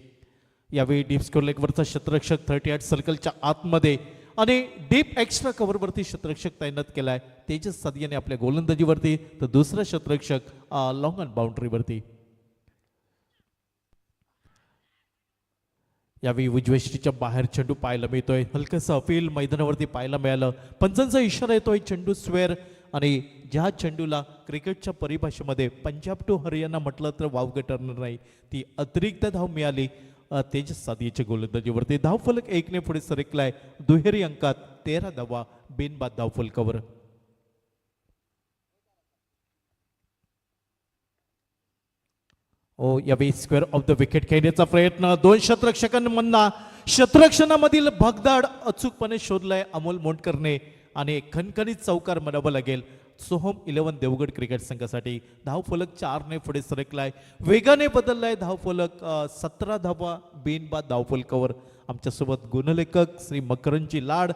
यावेळी डीप स्कोर लेगवरचा क्षेत्ररक्षक 38 सर्कलच्या आतमध्ये आणि डीप एक्स्ट्रा कव्हरवरती क्षेत्ररक्षक तैनात केलाय तेजस सादियाने आपल्या गोलंदाजीवरती. तर दुसरा क्षेत्ररक्षक लॉंग ऑन बाउंड्रीवरती. यावेळी उजवेष्टीच्या बाहेर चेंडू पाहायला मिळतोय. हलकंसं अपील मैदानावरती पाहायला मिळालं. पंचांचा इशारा येतोय चेंडू स्क्वेअर. आणि ज्या चेंडूला क्रिकेटच्या परिभाषेमध्ये पंजाब टू हरियाणा म्हटलं तर वावगं ठरणार नाही, ती अतिरिक्त धाव मिळाली तेजस सादियाच्या गोलंदाजीवरती. धावफलक 1 ने पुढे सरकलाय. दुहेरी अंकात 13 धावा बिनबाद धावफलकावर. यावेळी स्क्वेअर ऑफ द विकेट खेळण्याचा प्रयत्न. 2 क्षेत्ररक्षकांमधला क्षेत्ररक्षणामधील भगदाड अचूकपणे शोधलाय अमोल मोंडकरने आणि एक खणखणीत चौकार म्हणावं लागेल सोहम 11 देवगड क्रिकेट संघासाठी. धावफलक 4 ने पुढे सरकलाय. वेगाने बदललाय धावफलक. 17 धावा बिनबाद धावफलकावर. आमच्यासोबत गुणलेखक श्री मकरंजी लाड,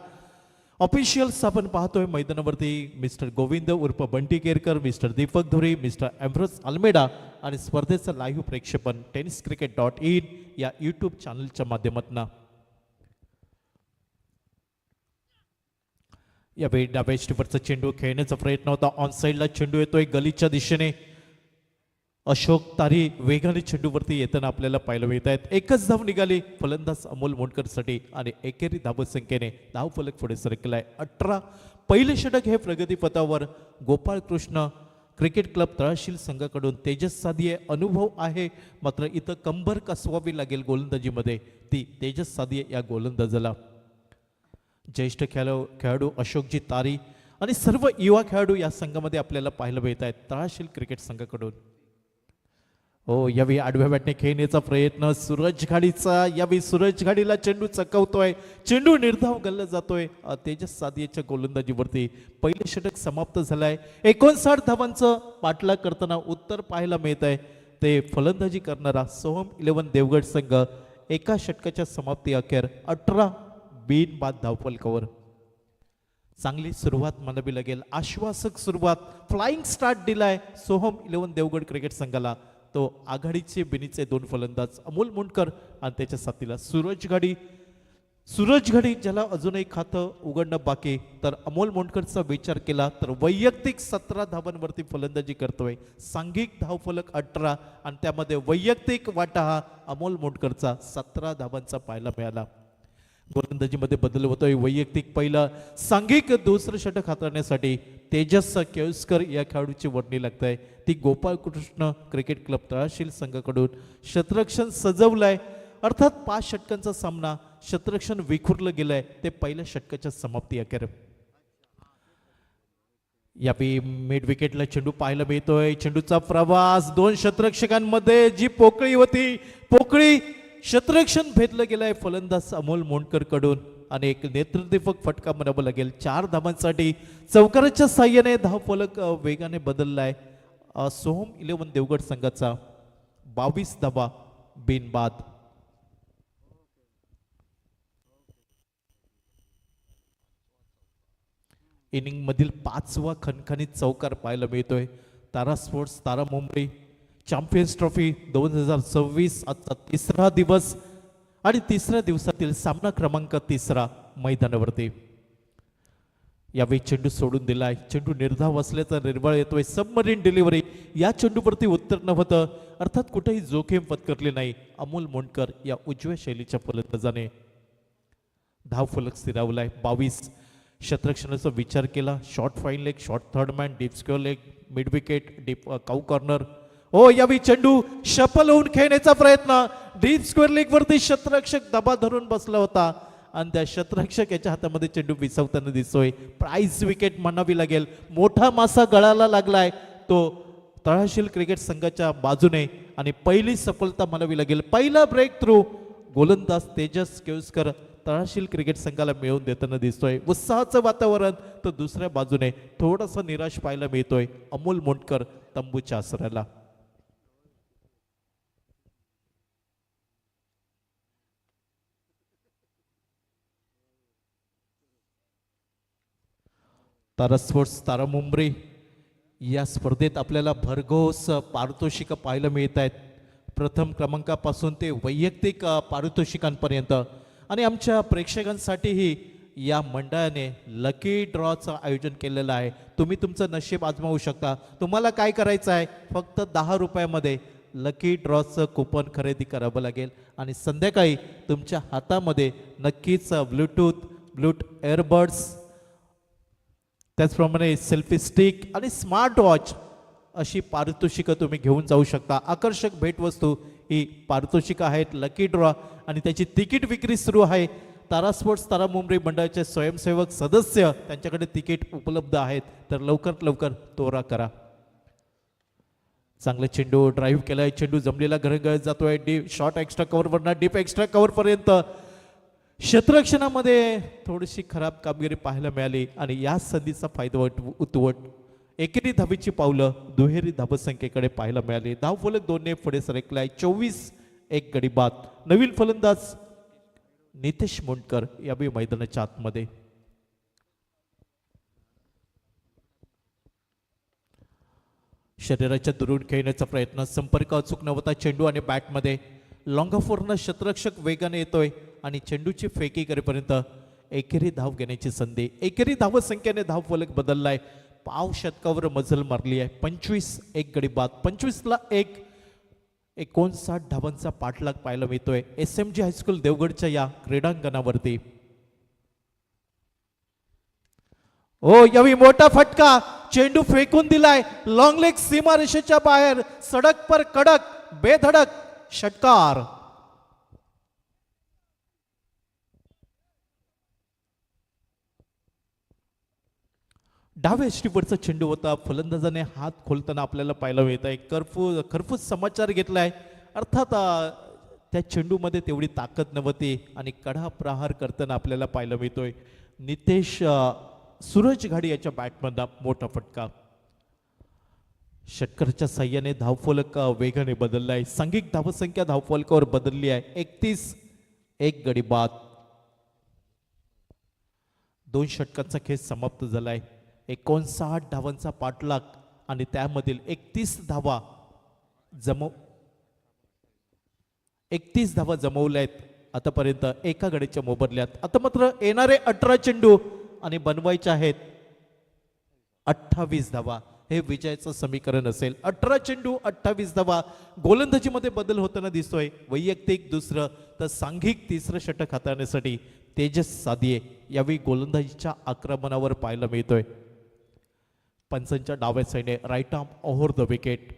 ऑफिशियल्स आपण पाहतोय मैदानावरती मिस्टर गोविंद उर्फ बंटी केरकर, मिस्टर दीपक धुरी, मिस्टर एम्ब्रोस अल्मेडा आणि स्पर्धेचं लाईव्ह प्रक्षेपण tenniscricket.in या यूट्यूब चॅनलच्या माध्यमातून. यावेळी डाव्या स्टिपरचा चेंडू खेळण्याचा प्रयत्न होता. ऑन साईडला चेंडू येतोय गलीच्या दिशेने. अशोक तारी वेगाने चेंडूवरती येताना आपल्याला पाहायला मिळत आहेत. एकच धाव निघाली फलंदाज अमोल मोंडकरसाठी आणि एकेरी धावसंख्येने धावफलक पुढे सरकलाय 18. पहिले षटक हे प्रगतीपथावर गोपाळ कृष्ण क्रिकेट क्लब तळाशील संघाकडून. तेजस सादिये अनुभव आहे, मात्र इथं कंबर कसवावी लागेल गोलंदाजीमध्ये ती तेजस सादिये या गोलंदाजाला. ज्येष्ठ खेळाडू अशोकजी तारी आणि सर्व युवा खेळाडू या संघामध्ये आपल्याला पाहायला मिळत आहेत तळाशील क्रिकेट संघाकडून. यावेळी आडव्या बॅटने खेळण्याचा प्रयत्न सूरज घाडीचा. यावेळी सूरज घाडीला चेंडू चकवतोय. चेंडू निर्धाव गल्ला जातोय तेजस सादियाच्या गोलंदाजीवरती. पहिले षटक समाप्त झालंय. 59 धावांचं पाठलाग करताना उत्तर पाहायला मिळत आहे. ते फलंदाजी करणारा सोहम 11 देवगड संघ एका षटकाच्या समाप्ती अखेर 18 बिनबाद धावफलकावर. चांगली सुरुवात म्हणावी लागेल, आश्वासक सुरुवात. फ्लाइंग स्टार्ट दिलाय सोहम 11 देवगड क्रिकेट संघाला. तो आघाडीचे बिनीचे 2 फलंदाज अमोल मोंडकर आणि त्याच्या साथीला सूरज घाडी ज्याला अजूनही खातं उघडणं बाकी. तर अमोल मोंडकरचा विचार केला तर वैयक्तिक 17 धावांवरती फलंदाजी करतोय. सांघिक धावफलक 18 आणि त्यामध्ये वैयक्तिक वाटा हा अमोल मोंडकरचा 17 धावांचा पाहायला मिळाला. गोलंदाजीमध्ये बदल होतोय. वैयक्तिक पहिला, सांघिक दुसरं षटक हाताळण्यासाठी तेजस केळुसकर या खेळाडूची वर्णी लागत आहे. ती गोपाळ कृष्ण क्रिकेट क्लब तळाशील संघाकडून. क्षेत्ररक्षण सजवलंय, अर्थात 5 षटकांचा सामना. क्षेत्ररक्षण विखुरलं गेलंय ते पहिल्या षटकाच्या समाप्ती अखेर. यावेळी मिड विकेटला चेंडू पाहायला मिळतोय. चेंडूचा प्रवास 2 क्षेत्ररक्षकांमध्ये जी पोकळी होती, पोकळी क्षेत्ररक्षण भेदलं गेलंय फलंदाज अमोल मोंडकर कडून आणि एक नेत्रदीपक फटका म्हणावं लागेल 4 धावांसाठी. चौकाराच्या साह्याने धावफलक वेगाने बदललाय. सोहम 11 देवगड संघाचा 22 धावा बिनबाद. इनिंग मधील 5वा खणखणीत चौकार पाहायला मिळतोय. तारा स्पोर्ट्स तारा मुंबई चॅम्पियन्स ट्रॉफी 2026 आजचा 3रा दिवस आणि 3ऱ्या दिवसातील सामना क्रमांक 3 मैदानावरती. यावेळी चेंडू सोडून दिलाय. चेंडू निर्धाव असल्याचा निर्बळ येतोय. Submarine delivery. या चेंडूवरती उत्तर नव्हतं, अर्थात कुठेही जोखीम पत्करली नाही. अमोल मोंडकर या उजव्या शैलीच्या फलंदाजाने धाव फलक स्थिरावलाय. 22. क्षेत्ररक्षणाचा विचार केला. Short fine leg, short third man, deep square leg, mid wicket, deep cow corner. ओ यावेळी चेंडू शफल होऊन खेळण्याचा प्रयत्न. डीप स्क्वेअर लेग वरती क्षेत्ररक्षक दबा धरून बसला होता आणि त्या क्षेत्ररक्षक याच्या हातामध्ये चेंडू विसवताना दिसतोय. प्राइज विकेट म्हणावी लागेल. मोठा मासा गळाला लागलाय तो तळाशील क्रिकेट संघाच्या बाजूने आणि पहिली सफलता म्हणावी लागेल. पहिला ब्रेक थ्रू गोलंदाज तेजस केळुसकर तळाशील क्रिकेट संघाला मिळवून देताना दिसतोय. उत्साहाचं वातावरण तर दुसऱ्या बाजूने थोडासा निराश पाहायला मिळतोय अमोल मोंडकर तंबूच्या आसऱ्याला. तारा स्पोर्ट्स तारा मुंबई या स्पर्धेत आपल्याला भरघोस पारितोषिकं पाहायला मिळत आहेत. प्रथम क्रमांकापासून ते वैयक्तिक पारितोषिकांपर्यंत. आणि आमच्या प्रेक्षकांसाठीही या मंडळाने लकी ड्रॉचं आयोजन केलेलं आहे. तुम्ही तुमचं नशीब आजमावू शकता. तुम्हाला काय करायचं आहे, फक्त 10 रुपयामध्ये लकी ड्रॉचं कुपन खरेदी करावं लागेल आणि संध्याकाळी तुमच्या हातामध्ये नक्कीच ब्लूटूथ एअरबड्स, त्याचप्रमाणे सेल्फी स्टिक आणि स्मार्ट वॉच अशी पारितोषिकं तुम्ही घेऊन जाऊ शकता. आकर्षक भेटवस्तू ही पारितोषिकं आहेत. लकी ड्रॉ आणि त्याची तिकीट विक्री सुरू आहे. तारा स्पोर्ट्स तारा मुंबई मंडळाचे स्वयंसेवक सदस्य त्यांच्याकडे तिकीट उपलब्ध आहेत, तर लवकरात लवकर तोरा करा. चांगले चेंडू ड्राईव्ह केलाय. चेंडू जमलेला घरंगळत जातोय. डीप शॉर्ट एक्स्ट्रा कव्हरवरनं डीप एक्स्ट्रा कव्हर पर्यंत. क्षेत्ररक्षणामध्ये थोडीशी खराब कामगिरी पाहायला मिळाली आणि या संधीचा फायदा उतवत एकेरी धाबीची पावलं दुहेरी धाबसंख्येकडे पाहायला मिळाली. धाव फलक 2 ने पुढे सरकलाय. 24 गडी बाद. नवीन फलंदाज नितेश मोंडकर यावेळी मैदानाच्या आतमध्ये. शरीराच्या दुरून खेळण्याचा प्रयत्न. संपर्क अचूक नव्हता चेंडू आणि बॅटमध्ये. लॉंग ऑफवरनं क्षेत्ररक्षक वेगाने येतोय आणि चेंडूची फेकी करेपर्यंत एकेरी धाव घेण्याची संधी. एकेरी धावसंख्येने धाव फलक बदललाय. पाव शतकावर मजल मारली आहे. 25 गडी बाद. 25ला 59 धावांचा पाठलाग पाहायला मिळतोय SMG हायस्कूल देवगडच्या या क्रीडांगणावरती. ओ यावेळी मोठा फटका. चेंडू फेकून दिलाय. लॉंग लेग सीमारेषेच्या बाहेर. सडक पर कडक बेधडक षटकार. डाव्या यष्टीवरचा चेंडू होता. फलंदाजाने हात खोलताना आपल्याला पाहायला मिळत आहे. खरपूस समाचार घेतलाय. अर्थात त्या चेंडूमध्ये तेवढी ताकद नव्हती आणि कडा प्रहार करताना आपल्याला पाहायला मिळतोय नितेश सूरज घाडी याच्या बॅटमधला मोठा फटका. षटकरच्या साह्याने धावफलक वेगाने बदललाय. सांघिक धावसंख्या धावफलकावर बदलली आहे. 31 गडी बाद. 2 षटकांचा खेळ समाप्त झालाय. 59 धावांचा पाठलाग आणि त्यामधील 31 धावा जमवल्या आहेत आतापर्यंत एका गडीच्या मोबदल्यात. आता मात्र येणारे 18 चेंडू आणि बनवायचे आहेत 28 धावा. हे विजयाचं समीकरण असेल. 18 चेंडू 28 धावा. गोलंदाजीमध्ये बदल होताना दिसतोय. वैयक्तिक दुसरं तर सांघिक तिसरं षटक हाताळण्यासाठी तेजस सादिये यावेळी गोलंदाजीच्या आक्रमणावर पाहायला मिळतोय. पंचांच्या डाव्या साईडने right arm over the wicket.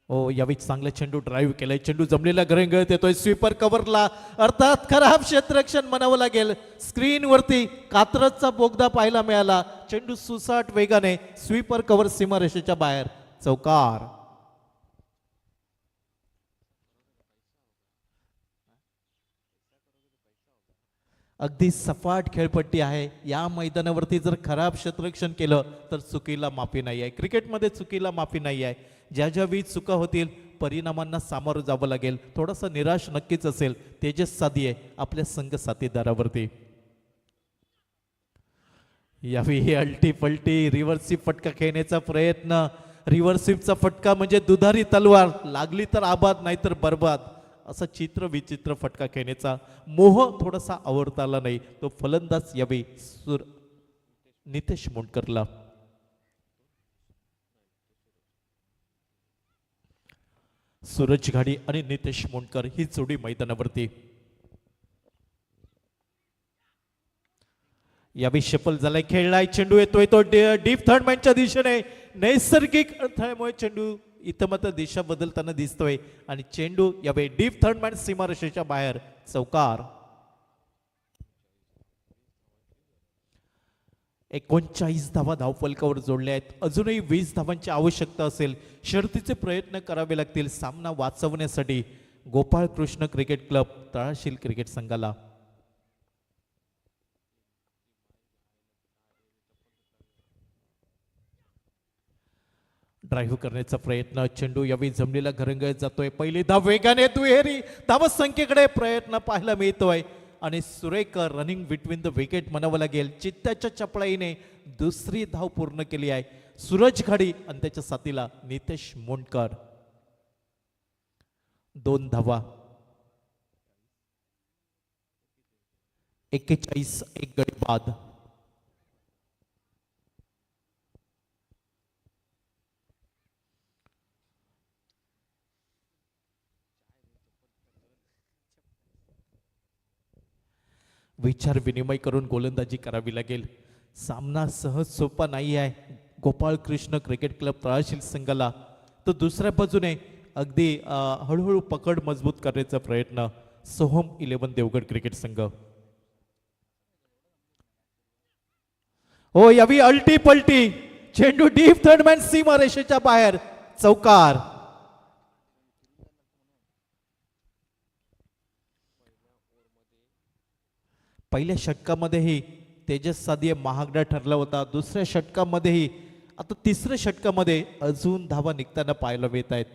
यावेळी चांगला चेंडू ड्राईव्ह केलाय. चेंडू जमलेला घरंगळत येतोय. स्वीपर कव्हरला. अर्थात खराब क्षेत्ररक्षण म्हणावं लागेल. स्क्रीनवरती कात्रजचा बोगदा पाहायला मिळाला. चेंडू सुसाट वेगाने स्वीपर कव्हर सीमारेषेच्या बाहेर. चौकार. अगदी सपाट खेळपट्टी आहे. या मैदानावरती जर खराब क्षेत्ररक्षण केलं तर चुकीला माफी नाही आहे. क्रिकेटमध्ये चुकीला माफी नाही आहे. ज्या ज्या वेळी चुका होतील परिणामांना सामोरं जावं लागेल. थोडंसं निराश नक्कीच असेल तेजस सादिये आपल्या संघ साथीदारावरती. यावेळी अल्टी पलटी रिव्हर्सिव फटका खेळण्याचा प्रयत्न. रिव्हर्सिवचा फटका म्हणजे दुधारी तलवार, लागली तर आबाद नाही तर बर्बाद असं चित्र विचित्र फटका खेळण्याचा मोह थोडासा आवडता आला नाही. तो फलंदाज यावेळी नितेश मोंडकरला. सूरज घाडी आणि नितेश मोंडकर ही जोडी मैदानावरती. यावेळी शफल झालाय, खेळलाय, चेंडू येतोय तो डीप थर्ड मॅनच्या दिशेने. नैसर्गिक अडथळ्यामुळे चेंडू इथं मात्र दिशा बदलताना दिसतोय आणि चेंडू यावेळी डीप थर्ड मॅन सीमारेषेच्या बाहेर. चौकार. 39 धावा धावफलकावर जोडल्या आहेत. अजूनही 20 धावांची आवश्यकता असेल. शर्तीचे प्रयत्न करावे लागतील सामना वाचवण्यासाठी Gopal Krishna cricket club Talashil cricket संघाला. ड्राईव्ह करण्याचा प्रयत्न. चेंडू यावेळी जमलेला घरंगळत जातोय. पहिली धाव वेगाने दुहेरी धाव संख्येकडे प्रयत्न पाहायला मिळतोय आणि सुरेख रनिंग बिटवीन द विकेट म्हणावं लागेल. चित्त्याच्या चपळाईने दुसरी धाव पूर्ण केली आहे सूरज घाडी आणि त्याच्या साथीला नितेश मोंडकर. 2 धावा. 41 एक गडी बाद. विचार विनिमय करून गोलंदाजी करावी लागेल. सामना सहज सोपा नाही आहे गोपाळ कृष्ण क्रिकेट क्लब तळाशील संघाला. तर दुसऱ्या बाजूने अगदी हळूहळू पकड मजबूत करण्याचा प्रयत्न सोहम 11 देवगड क्रिकेट संघ. हो यावी अल्टी पलटी. चेंडू डीप थर्ड मॅन सीमारेषेच्या बाहेर. चौकार. पहिल्या षटकामध्येही तेजस सादिये महागडा ठरला होता. दुसऱ्या षटकामध्येही आता तिसऱ्या षटकामध्ये अजून धावा निघताना पाहायला मिळत आहेत.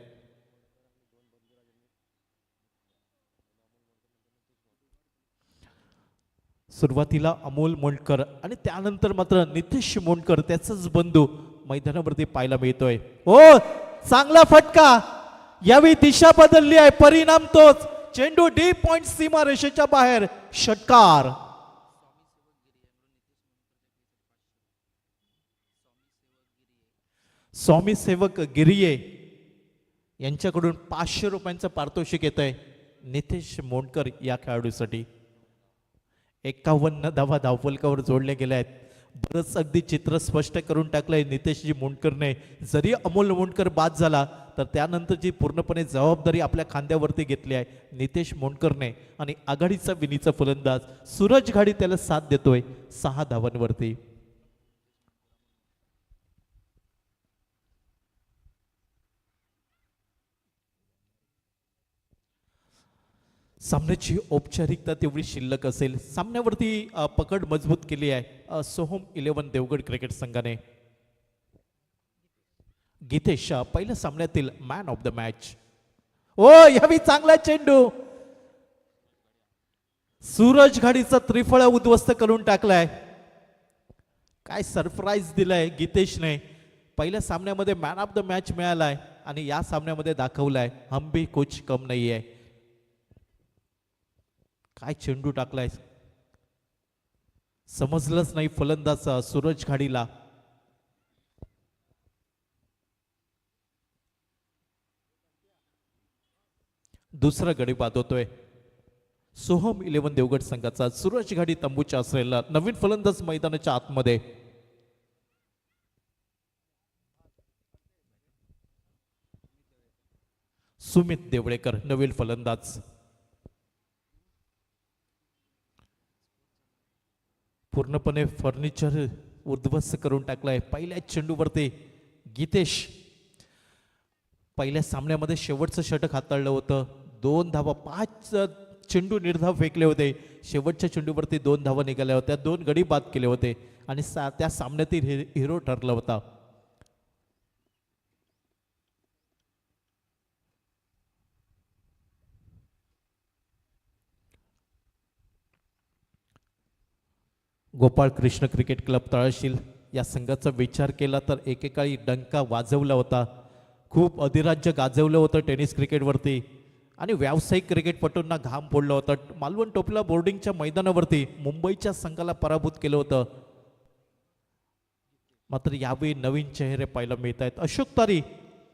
सुरुवातीला अमोल मोंडकर आणि त्यानंतर मात्र नितेश मोंडकर त्याचाच बंधू मैदानावरती पाहायला मिळतोय. हो चांगला फटका. यावेळी दिशा बदलली आहे. परिणाम तोच. चेंडू डीप पॉइंट सीमा रेषेच्या बाहेर. षटकार. स्वामी सेवक गिरिये यांच्याकडून 500 रुपयांचं पारितोषिक येत आहे नितेश मोंडकर या खेळाडूसाठी. 51 धावा धावफलकावर जोडल्या गेल्या आहेत. बरंच अगदी चित्र स्पष्ट करून टाकलंय नितेशजी मोंडकरने. जरी अमोल मोंडकर बाद झाला तर त्यानंतरची पूर्णपणे जबाबदारी आपल्या खांद्यावरती घेतली आहे नितेश मोंडकरने आणि आघाडीचा विनीचा फलंदाज सूरज घाडी त्याला साथ देतोय 6 धावांवरती. सामन्याची औपचारिकता तेवढी शिल्लक असेल. सामन्यावरती पकड मजबूत केली आहे सोहम 11 देवगड क्रिकेट संघाने. गीतेश पहिल्या सामन्यातील मॅन ऑफ द मॅच. ओ यावी चांगला चेंडू. सूरज घाडीचा त्रिफळा उद्ध्वस्त करून टाकलाय. काय सरप्राईज दिलाय गीतेशने. पहिल्या सामन्यामध्ये मॅन ऑफ द मॅच मिळालाय आणि या सामन्यामध्ये दाखवलाय हम भी कुछ कम नाही आहे. काय चेंडू टाकलाय समजलंच नाही फलंदाज सूरज घाडीला. दुसरा गडी बाद होतोय सोहम 11 देवगड संघाचा. सूरज घाडी तंबूच्या असलेला नवीन फलंदाज मैदानाच्या आतमध्ये. सुमित देवळेकर नवीन फलंदाज. पूर्णपणे फर्निचर उद्ध्वस्त करून टाकलाय. पहिल्या चेंडूवरती गीतेश पहिल्या सामन्यामध्ये शेवटचं षटक हाताळलं होतं. 2 धावा 5 चेंडू निर्धाव फेकले होते. शेवटच्या चेंडूवरती 2 धावा निघाल्या होत्या, 2 गडी बाद केले होते आणि त्या सामन्यातील हिरो ठरला होता. गोपाळ कृष्ण क्रिकेट क्लब तळाशील या संघाचा विचार केला तर एकेकाळी डंका वाजवला होता. खूप अधिराज्य गाजवलं होतं टेनिस क्रिकेटवरती आणि व्यावसायिक क्रिकेटपटूंना घाम फोडला होता. मालवण टोपला बोर्डिंगच्या मैदानावरती मुंबईच्या संघाला पराभूत केलं होतं. मात्र यावेळी नवीन चेहरे पाहायला मिळत आहेत. अशोक तारी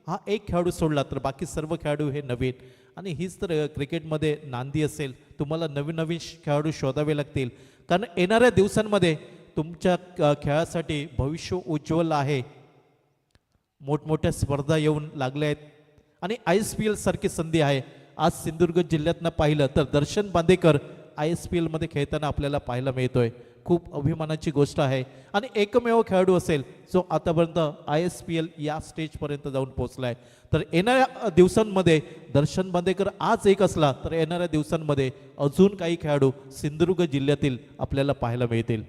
हा एक खेळाडू सोडला तर बाकी सर्व खेळाडू हे नवीन आणि हीच तर क्रिकेटमध्ये नांदी असेल. तुम्हाला नवीन नवीन खेळाडू शोधावे लागतील कारण येणाऱ्या दिवसांमध्ये तुमच्या खेळासाठी भविष्य उज्ज्वल आहे. मोठमोठ्या स्पर्धा येऊन लागल्या आहेत आणि ISPL सारखी संधी आहे. आज सिंधुदुर्ग जिल्ह्यातनं पाहिलं तर दर्शन बांदेकर ISPL मध्ये खेळताना आपल्याला पाहायला मिळतोय. खूप अभिमानाची गोष्ट आहे आणि एकमेव खेळाडू असेल जो आतापर्यंत ISPL या स्टेजपर्यंत जाऊन पोहोचलाय. तर येणाऱ्या दिवसांमध्ये दर्शन बांदेकर आज एक असला तर येणाऱ्या दिवसांमध्ये अजून काही खेळाडू सिंधुदुर्ग जिल्ह्यातील आपल्याला पाहायला मिळतील.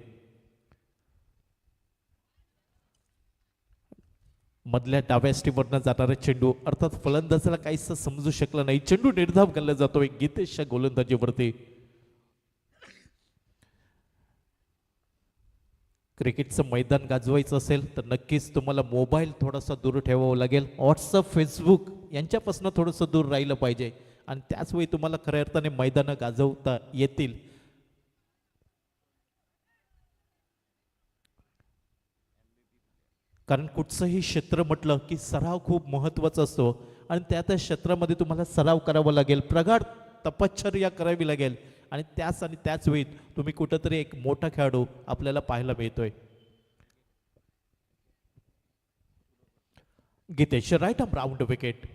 मधल्या डाव्या स्टीमवरनं जाणारा चेंडू अर्थात फलंदाजाला काहीच समजू शकला नाही. चेंडू निर्धाव केला जातोय गीतेशच्या गोलंदाजीवरती. क्रिकेटचं मैदान गाजवायचं असेल तर नक्कीच तुम्हाला मोबाईल थोडासा दूर ठेवावा लागेल. व्हॉट्सअप फेसबुक यांच्यापासून थोडंसं दूर राहिलं पाहिजे आणि त्याचवेळी तुम्हाला खऱ्या अर्थाने मैदानं गाजवता येतील. कारण कुठचंही क्षेत्र म्हटलं की सराव खूप महत्त्वाचा असतो आणि त्या क्षेत्रामध्ये तुम्हाला सराव करावा लागेल, प्रगाढ तपश्चर्या करावी लागेल आणि त्याच वेळी तुम्ही कुठंतरी एक मोठा खेळाडू आपल्याला पाहायला मिळतोय. Geetesh right arm round wicket.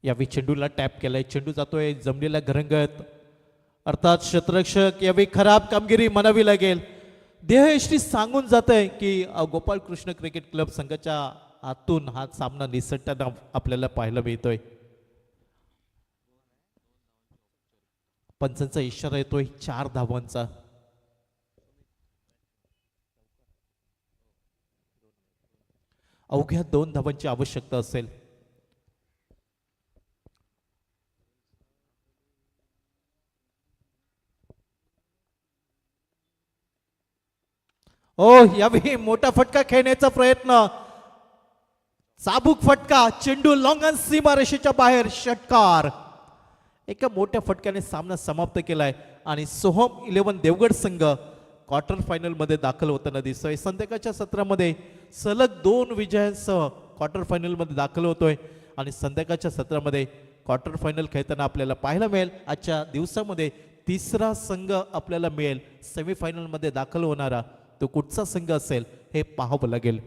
यावेळी चेंडूला टॅप केलाय. चेंडू जातोय जमलेल्या घरंगत अर्थात क्षेत्ररक्षक यावेळी खराब कामगिरी म्हणावी लागेल. देहयष्टी सांगून जात आहे की गोपाळ कृष्ण क्रिकेट क्लब संघाच्या हातून हा सामना निसटताना आपल्याला पाहायला मिळतोय. पंचांचा इशारा येतोय 4 धावांचा. अवघ्या 2 धावांची आवश्यकता असेल. यावेळी मोठा फटका खेळण्याचा प्रयत्न. चाबूक फटका. चेंडू लॉंगन सीमारेषेच्या बाहेर. षटकार. एका मोठ्या फटक्याने सामना समाप्त केलाय आणि सोहम 11 देवगड संघ क्वार्टर फायनल मध्ये दाखल होताना दिसतोय. संध्याकाळच्या सत्रामध्ये सलग 2 विजयांसह क्वार्टर फायनल मध्ये दाखल होतोय आणि संध्याकाळच्या सत्रामध्ये क्वार्टर फायनल खेळताना आपल्याला पाहायला मिळेल. आजच्या दिवसामध्ये 3रा संघ आपल्याला मिळेल सेमीफायनल मध्ये दाखल होणारा. तो कुठचा संघ असेल हे पाहावं लागेल.